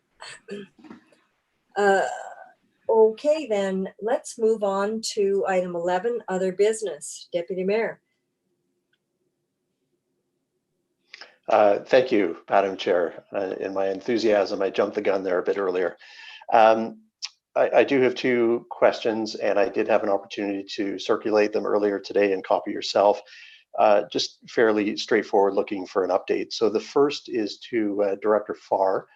Okay, then let's move on to item 11, other business. Deputy Mayor. Thank you, Madam Chair. In my enthusiasm, I jumped the gun there a bit earlier. I do have two questions, and I did have an opportunity to circulate them earlier today and copy yourself. Just fairly straightforward, looking for an update. So the first is to Director Farr.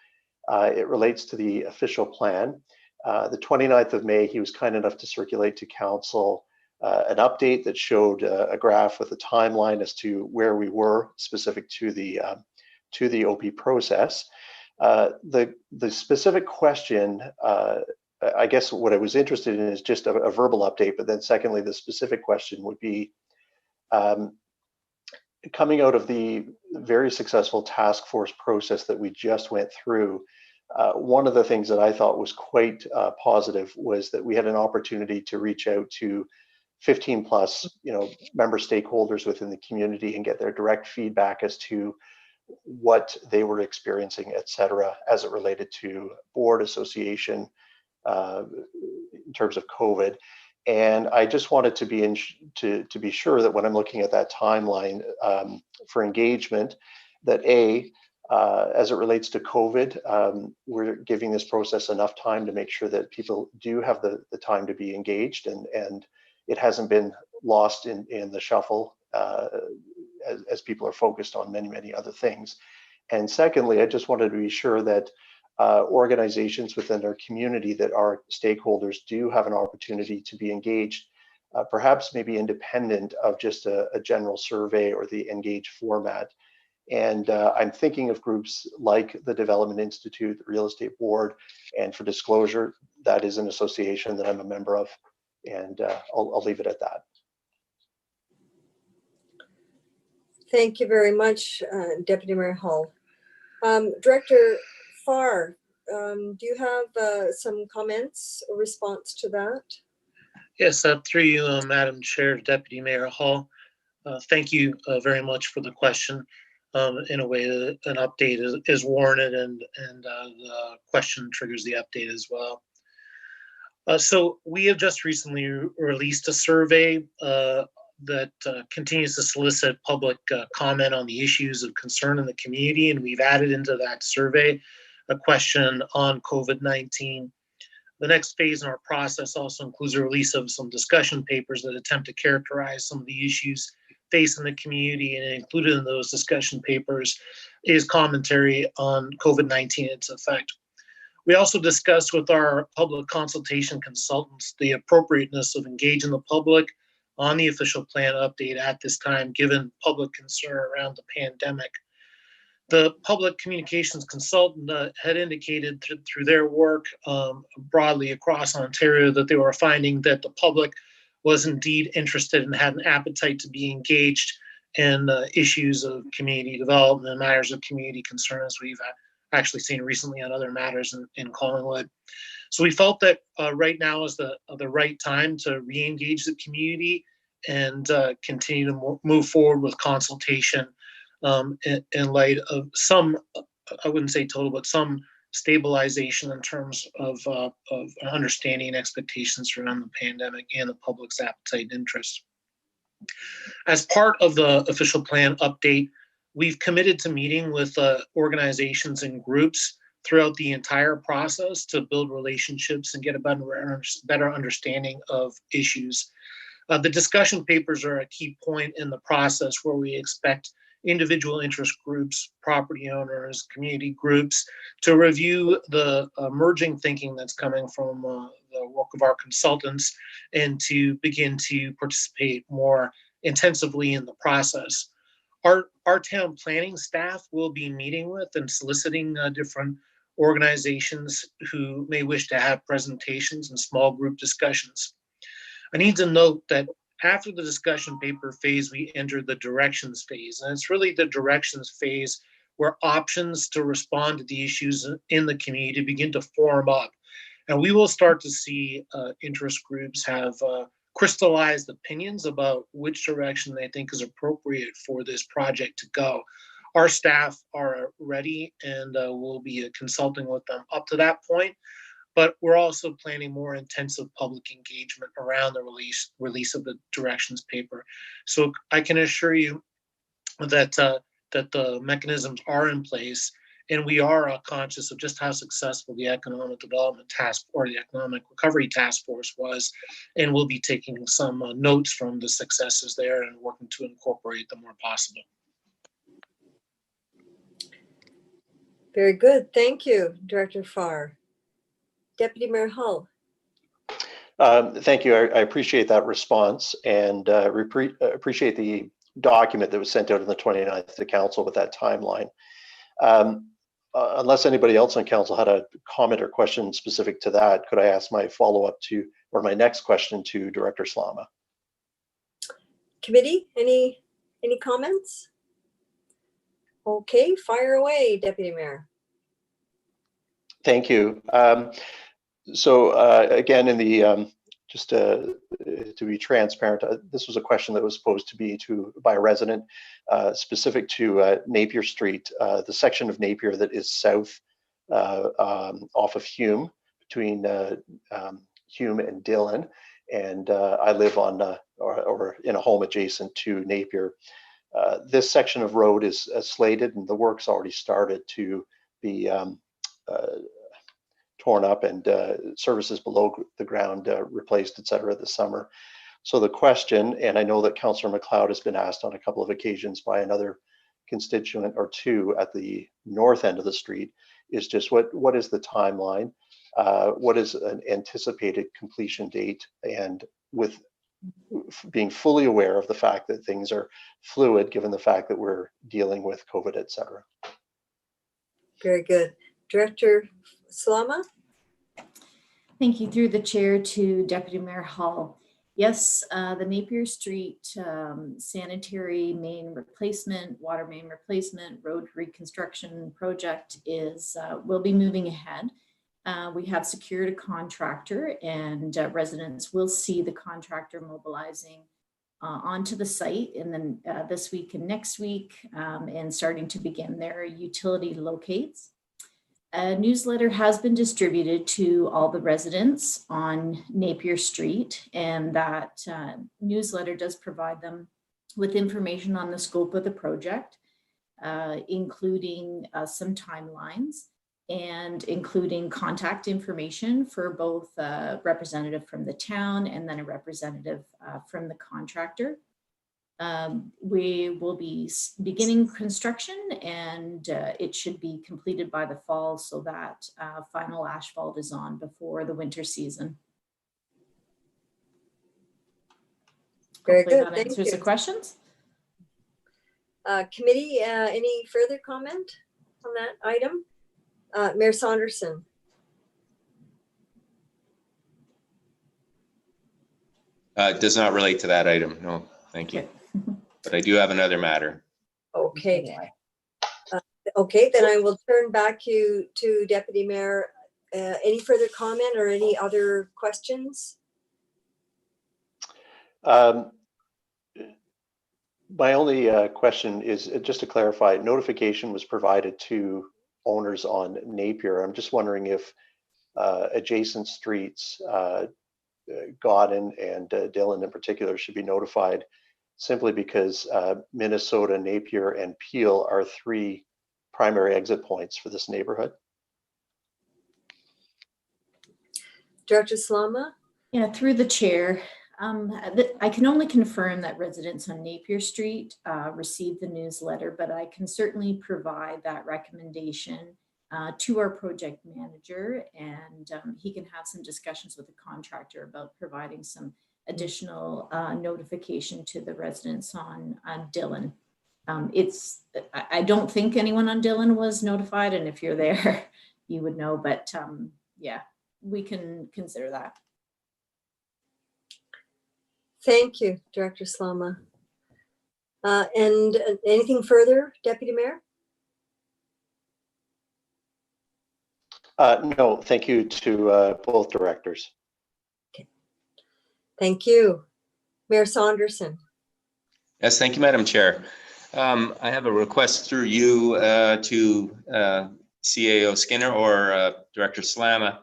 It relates to the official plan. The 29th of May, he was kind enough to circulate to Council an update that showed a graph with a timeline as to where we were specific to the OP process. The specific question, I guess what I was interested in is just a verbal update, but then secondly, the specific question would be, coming out of the very successful task force process that we just went through, one of the things that I thought was quite positive was that we had an opportunity to reach out to 15 plus, member stakeholders within the community and get their direct feedback as to what they were experiencing, et cetera, as it related to board association in terms of COVID. And I just wanted to be to be sure that when I'm looking at that timeline for engagement, that as it relates to COVID, we're giving this process enough time to make sure that people do have the time to be engaged, and it hasn't been lost in the shuffle as people are focused on many other things. And secondly, I just wanted to be sure that organizations within our community that are stakeholders do have an opportunity to be engaged, perhaps maybe independent of just a general survey or the engage format. And I'm thinking of groups like the Development Institute, the Real Estate Board, and for disclosure, that is an association that I'm a member of. And I'll leave it at that. Thank you very much, Deputy Mayor Hall. Director Farr, do you have some comments or response to that? Yes, through you, Madam Chair, Deputy Mayor Hall. Thank you very much for the question. In a way, an update is warranted, and the question triggers the update as well. So we have just recently released a survey that continues to solicit public comment on the issues of concern in the community, and we've added into that survey a question on COVID-19. The next phase in our process also includes a release of some discussion papers that attempt to characterize some of the issues face in the community, and included in those discussion papers is commentary on COVID-19 and its effect. We also discussed with our public consultation consultants the appropriateness of engaging the public on the official plan update at this time, given public concern around the pandemic. The public communications consultant had indicated through their work broadly across Ontario that they were finding that the public was indeed interested and had an appetite to be engaged in issues of community development and matters of community concern, as we've actually seen recently on other matters in Collingwood. So we felt that right now is the right time to re-engage the community and continue to move forward with consultation in light of some, I wouldn't say total, but some stabilization in terms of understanding and expectations around the pandemic and the public's appetite and interest. As part of the official plan update, we've committed to meeting with organizations and groups throughout the entire process to build relationships and get a better understanding of issues. The discussion papers are a key point in the process where we expect individual interest groups, property owners, community groups to review the emerging thinking that's coming from the work of our consultants and to begin to participate more intensively in the process. Our town planning staff will be meeting with and soliciting different organizations who may wish to have presentations and small group discussions. I need to note that after the discussion paper phase, we enter the directions phase. And it's really the directions phase where options to respond to the issues in the community begin to form up. And we will start to see interest groups have crystallized opinions about which direction they think is appropriate for this project to go. Our staff are ready and we'll be consulting with them up to that point. But we're also planning more intensive public engagement around the release of the directions paper. So I can assure you that that the mechanisms are in place, and we are conscious of just how successful the Economic Development Task or the Economic Recovery Task Force was, and we'll be taking some notes from the successes there and working to incorporate them where possible. Very good. Thank you, Director Farr. Deputy Mayor Hull. Thank you. I appreciate that response and appreciate the document that was sent out on the 29th to council with that timeline. Unless anybody else on council had a comment or question specific to that, could I ask my follow-up to, or my next question to Director Slama? Committee, any comments? Okay, fire away, Deputy Mayor. Thank you. So again, in the just to be transparent, this was a question that was posed to me by a resident specific to Napier Street, the section of Napier that is south off of Hume, between Hume and Dillon, and I live on or in a home adjacent to Napier. This section of road is slated, and the work's already started to be torn up and services below the ground replaced, et cetera, this summer. So the question, and I know that Councillor McLeod has been asked on a couple of occasions by another constituent or two at the north end of the street, is just what is the timeline? What is an anticipated completion date? And with being fully aware of the fact that things are fluid, given the fact that we're dealing with COVID, et cetera. Very good. Director Slama? Thank you. Through the chair to Deputy Mayor Hall. Yes, the Napier Street sanitary main replacement, water main replacement, road reconstruction project will be moving ahead. We have secured a contractor, and residents will see the contractor mobilizing onto the site in this week and next week, and starting to begin their utility locates. A newsletter has been distributed to all the residents on Napier Street, and that newsletter does provide them with information on the scope of the project, including some timelines and including contact information for both a representative from the town and then a representative from the contractor. We will be beginning construction, and it should be completed by the fall so that final asphalt is on before the winter season. Very Hopefully good, that thank answers you. the questions. Committee, any further comment on that item? Mayor Saunderson. It does not relate to that item. No, thank you. Okay. But I do have another matter. Okay. Okay, then I will turn back you to Deputy Mayor. Any further comment or any other questions? My only question is just to clarify, notification was provided to owners on Napier. I'm just wondering if adjacent streets, Godden and Dillon in particular, should be notified, simply because Minnesota, Napier, and Peel are 3 primary exit points for this neighborhood. Director Slama? Yeah, through the chair. I can only confirm that residents on Napier Street received the newsletter, but I can certainly provide that recommendation to our project manager, and he can have some discussions with the contractor about providing some additional notification to the residents on Dillon. I don't think anyone on Dillon was notified, and if you're there, you would know, but yeah, we can consider that. Thank you, Director Slama. And anything further, Deputy Mayor? No, thank you to both directors. Okay. Thank you. Mayor Saunderson. Yes, thank you, Madam Chair. I have a request through you to CAO Skinner or Director Slama.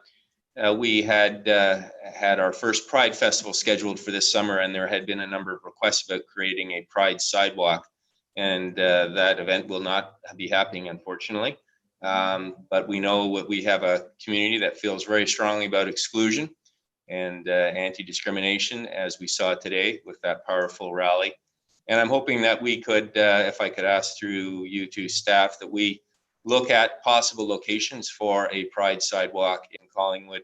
We had our first Pride Festival scheduled for this summer, and there had been a number of requests about creating a Pride sidewalk, and that event will not be happening, unfortunately. But we know we have a community that feels very strongly about exclusion and anti-discrimination, as we saw today with that powerful rally. And I'm hoping that we could, if I could ask through you to staff, that we look at possible locations for a Pride sidewalk in Collingwood,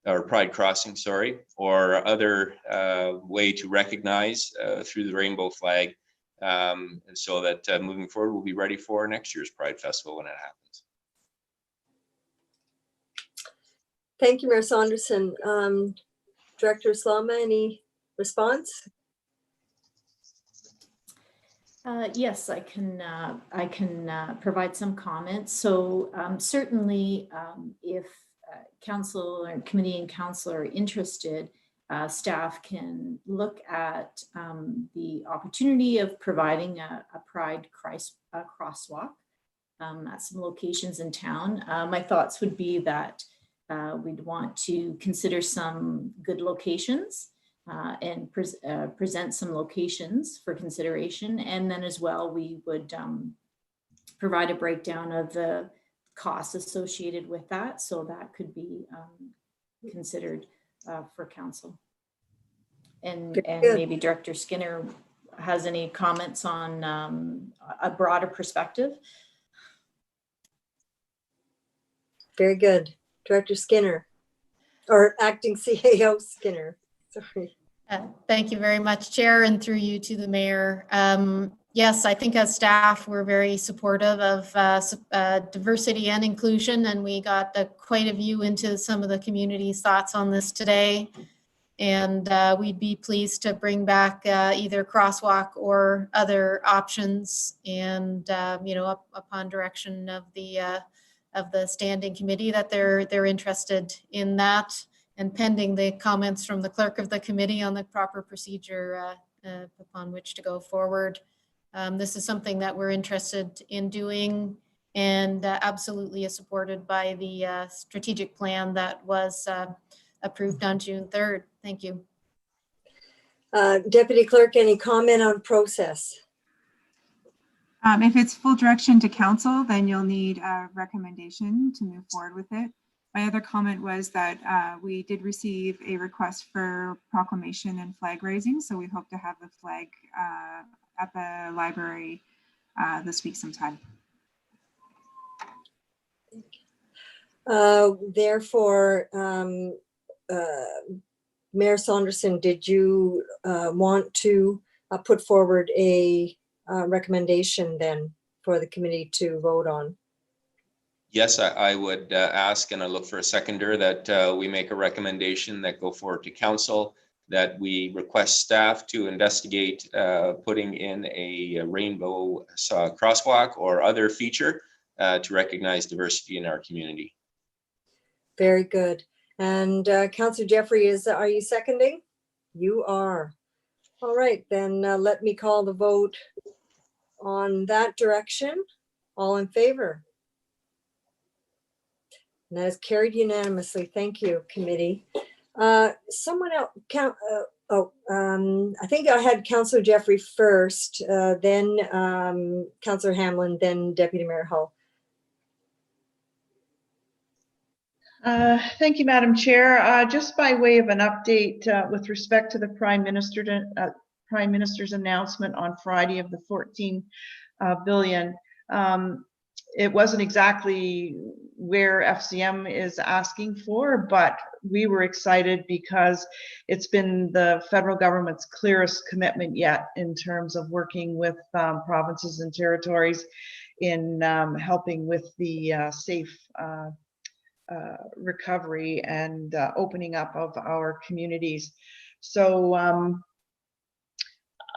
or Pride crossing, sorry, or other way to recognize through the rainbow flag, so that moving forward, we'll be ready for next year's Pride Festival when it happens. Thank you, Mayor Saunderson. Director Slama, any response? Yes, I can provide some comments. So certainly, if council or committee and council are interested, staff can look at the opportunity of providing a Pride crosswalk at some locations in town. My thoughts would be that we'd want to consider some good locations and present some locations for consideration. And then as well, we would provide a breakdown of the costs associated with that. So that could be considered for council. And maybe Director Skinner has any comments on a broader perspective. Very good. Director Skinner, or Acting CAO Skinner, sorry. Thank you very much, Chair, and through you to the Mayor. Yes, I think as staff, we're very supportive of diversity and inclusion, and we got quite a view into some of the community's thoughts on this today. And we'd be pleased to bring back either crosswalk or other options, and upon direction of the standing committee that they're interested in that, and pending the comments from the clerk of the committee on the proper procedure upon which to go forward. This is something that we're interested in doing, and absolutely is supported by the strategic plan that was approved on June 3rd. Thank you. Deputy Clerk, any comment on process? If it's full direction to council, then you'll need a recommendation to move forward with it. My other comment was that we did receive a request for proclamation and flag raising, so we hope to have the flag at the library this week sometime. Therefore, Mayor Saunderson, did you want to put forward a recommendation then for the committee to vote on? Yes, I would ask, and I look for a seconder, that we make a recommendation that go forward to council, that we request staff to investigate putting in a rainbow crosswalk or other feature to recognize diversity in our community. Very good. And Councillor Jeffrey, are you seconding? You are. All right, then let me call the vote on that direction. All in favor? And that is carried unanimously. Thank you, committee. Someone else, I think I had Councillor Jeffrey first, then Councillor Hamlin, then Deputy Mayor Hull. Thank you, Madam Chair. Just by way of an update with respect to the Prime Minister's announcement on Friday of the 14 billion. It wasn't exactly where FCM is asking for, but we were excited because it's been the federal government's clearest commitment yet in terms of working with provinces and territories in helping with the safe recovery and opening up of our communities. So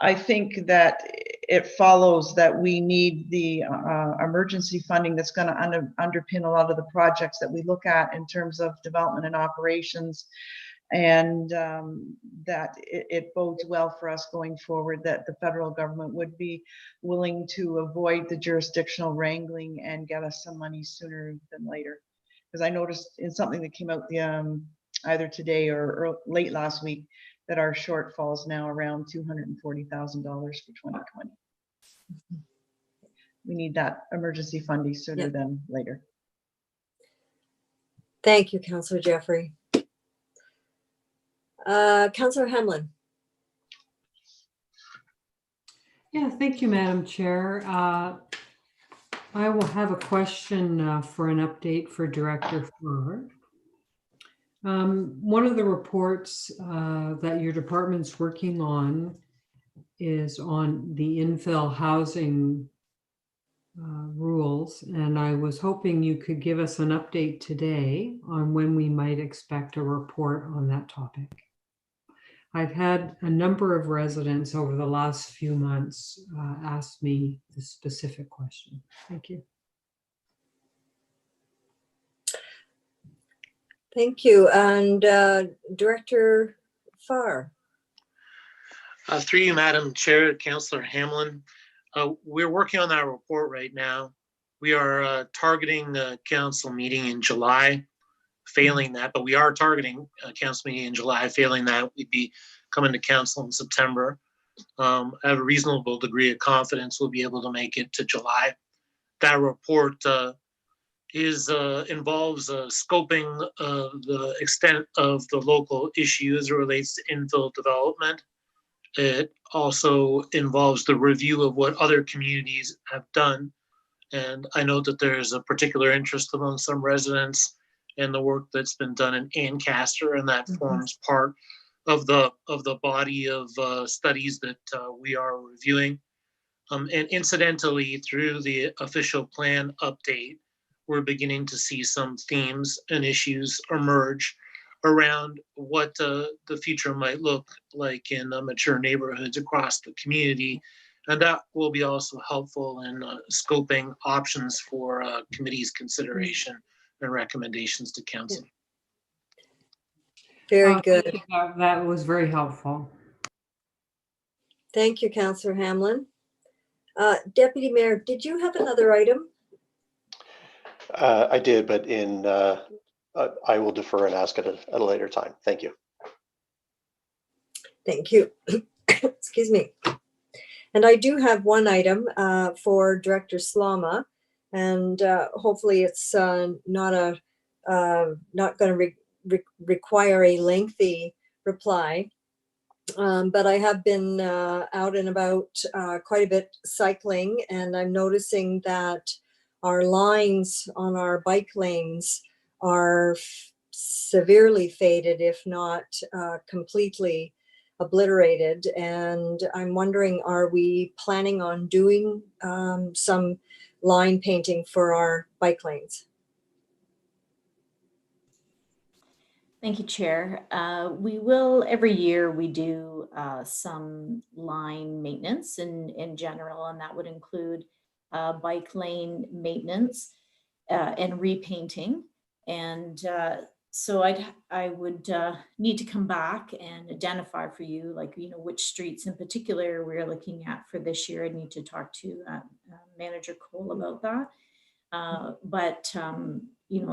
I think that it follows that we need the emergency funding that's going to underpin a lot of the projects that we look at in terms of development and operations, and that it bodes well for us going forward, that the federal government would be willing to avoid the jurisdictional wrangling and get us some money sooner than later. Because I noticed in something that came out either today or late last week that our shortfall is now around $240,000 for 2020. We need that emergency funding sooner than later. Thank you, Councillor Jeffrey. Councillor Hamlin. Yeah, thank you, Madam Chair. I will have a question for an update for Director Farr. One of the reports that your department's working on is on the infill housing rules, and I was hoping you could give us an update today on when we might expect a report on that topic. I've had a number of residents over the last few months ask me this specific question. Thank you. Thank you. And Director Farr. Through you, Madam Chair, Councillor Hamlin. We're working on that report right now. We are targeting the council meeting in July. Failing that, but we are targeting a council meeting in July. Failing that, we'd be coming to council in September. I have a reasonable degree of confidence we'll be able to make it to July. That report involves scoping the extent of the local issue as it relates to infill development. It also involves the review of what other communities have done. And I know that there's a particular interest among some residents in the work that's been done in Ancaster, and that forms part of the body of studies that we are reviewing. And incidentally, through the official plan update, we're beginning to see some themes and issues emerge around what the future might look like in mature neighborhoods across the community. And that will be also helpful in scoping options for committee's consideration and recommendations to council. Very good. That was very helpful. Thank you, Councillor Hamlin. Deputy Mayor, did you have another item? I did, but I will defer and ask it at a later time. Thank you. Thank you. Excuse me. And I do have one item for Director Slama, and hopefully it's not going to require a lengthy reply. But I have been out and about quite a bit cycling, and I'm noticing that our lines on our bike lanes are severely faded, if not completely obliterated. And I'm wondering, are we planning on doing some line painting for our bike lanes? Thank you, Chair. We will, every year, we do some line maintenance in general, and that would include bike lane maintenance and repainting. And so I would need to come back and identify for you, like, which streets in particular we're looking at for this year. I need to talk to Manager Cole about that. But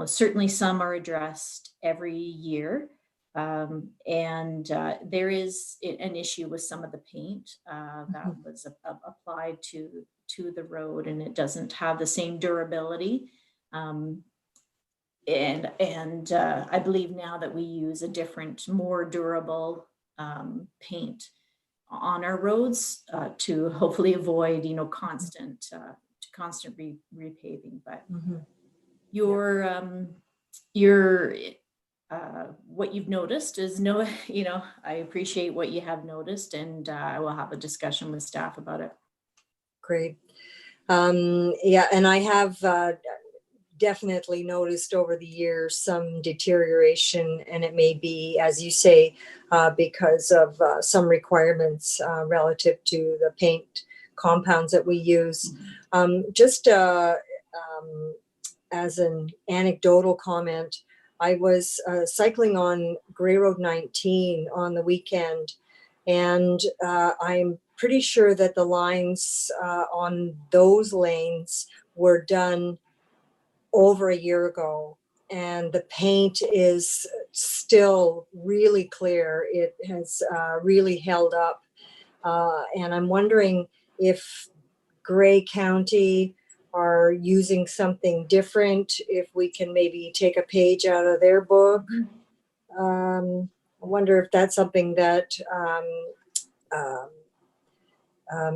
certainly some are addressed every year. And there is an issue with some of the paint that was applied to the road, and it doesn't have the same durability. And I believe now that we use a different, more durable paint on our roads to hopefully avoid, constant repaving. But what you've noticed is I appreciate what you have noticed, and I will have a discussion with staff about it. Great. Yeah, and I have definitely noticed over the years some deterioration, and it may be, as you say, because of some requirements relative to the paint compounds that we use. Just as an anecdotal comment, I was cycling on Grey Road 19 on the weekend, and I'm pretty sure that the lines on those lanes were done over a year ago, and the paint is still really clear. It has really held up, and I'm wondering if Grey County are using something different, if we can maybe take a page out of their book. I wonder if that's something that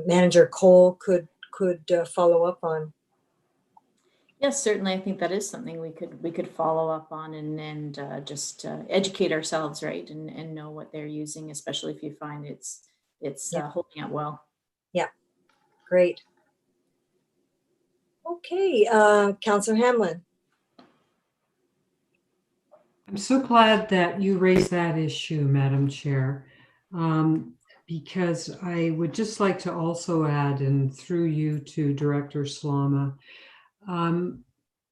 Manager Cole could follow up on. Yes, certainly. I think that is something we could follow up on and just educate ourselves, right, and know what they're using, especially if you find it's holding up well. Yeah, great. Okay, Councillor Hamlin. I'm so glad that you raised that issue, Madam Chair, because I would just like to also add, and through you to Director Slama,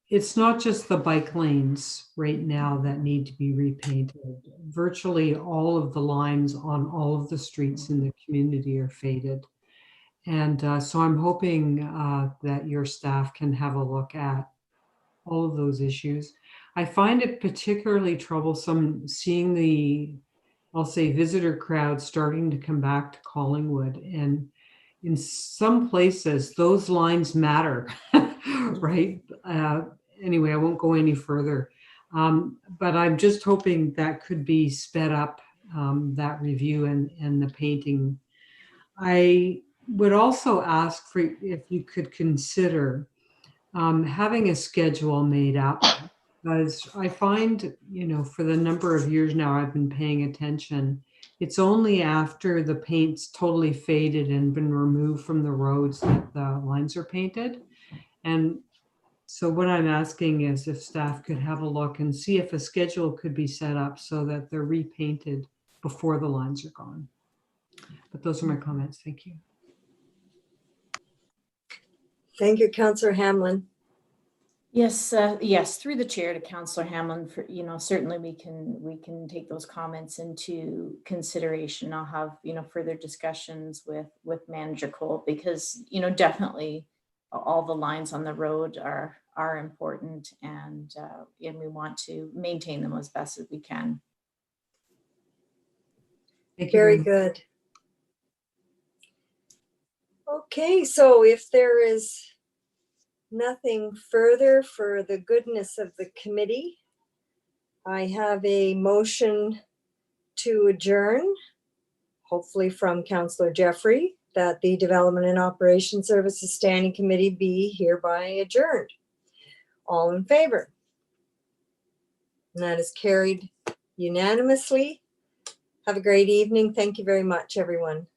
it's not just the bike lanes right now that need to be repainted. Virtually all of the lines on all of the streets in the community are faded. And so I'm hoping that your staff can have a look at all of those issues. I find it particularly troublesome seeing the, I'll say, visitor crowd starting to come back to Collingwood. And in some places, those lines matter, right? Anyway, I won't go any further. But I'm just hoping that could be sped up, that review and the painting. I would also ask for if you could consider having a schedule made up, because I find, for the number of years now I've been paying attention, it's only after the paint's totally faded and been removed from the roads that the lines are painted. And so what I'm asking is if staff could have a look and see if a schedule could be set up so that they're repainted before the lines are gone. But those are my comments. Thank you. Thank you, Councillor Hamlin. Yes, yes, through the chair to Councillor Hamlin, for, certainly we can take those comments into consideration. I'll have, further discussions with Manager Cole, because, definitely all the lines on the road are important, and we want to maintain them as best as we can. Thank you Very much. good. Okay, so if there is nothing further for the goodness of the committee, I have a motion to adjourn. hopefully from Councillor Jeffrey, that the Development and Operation Services Standing Committee be hereby adjourned. All in favor? And that is carried unanimously. Have a great evening. Thank you very much, everyone.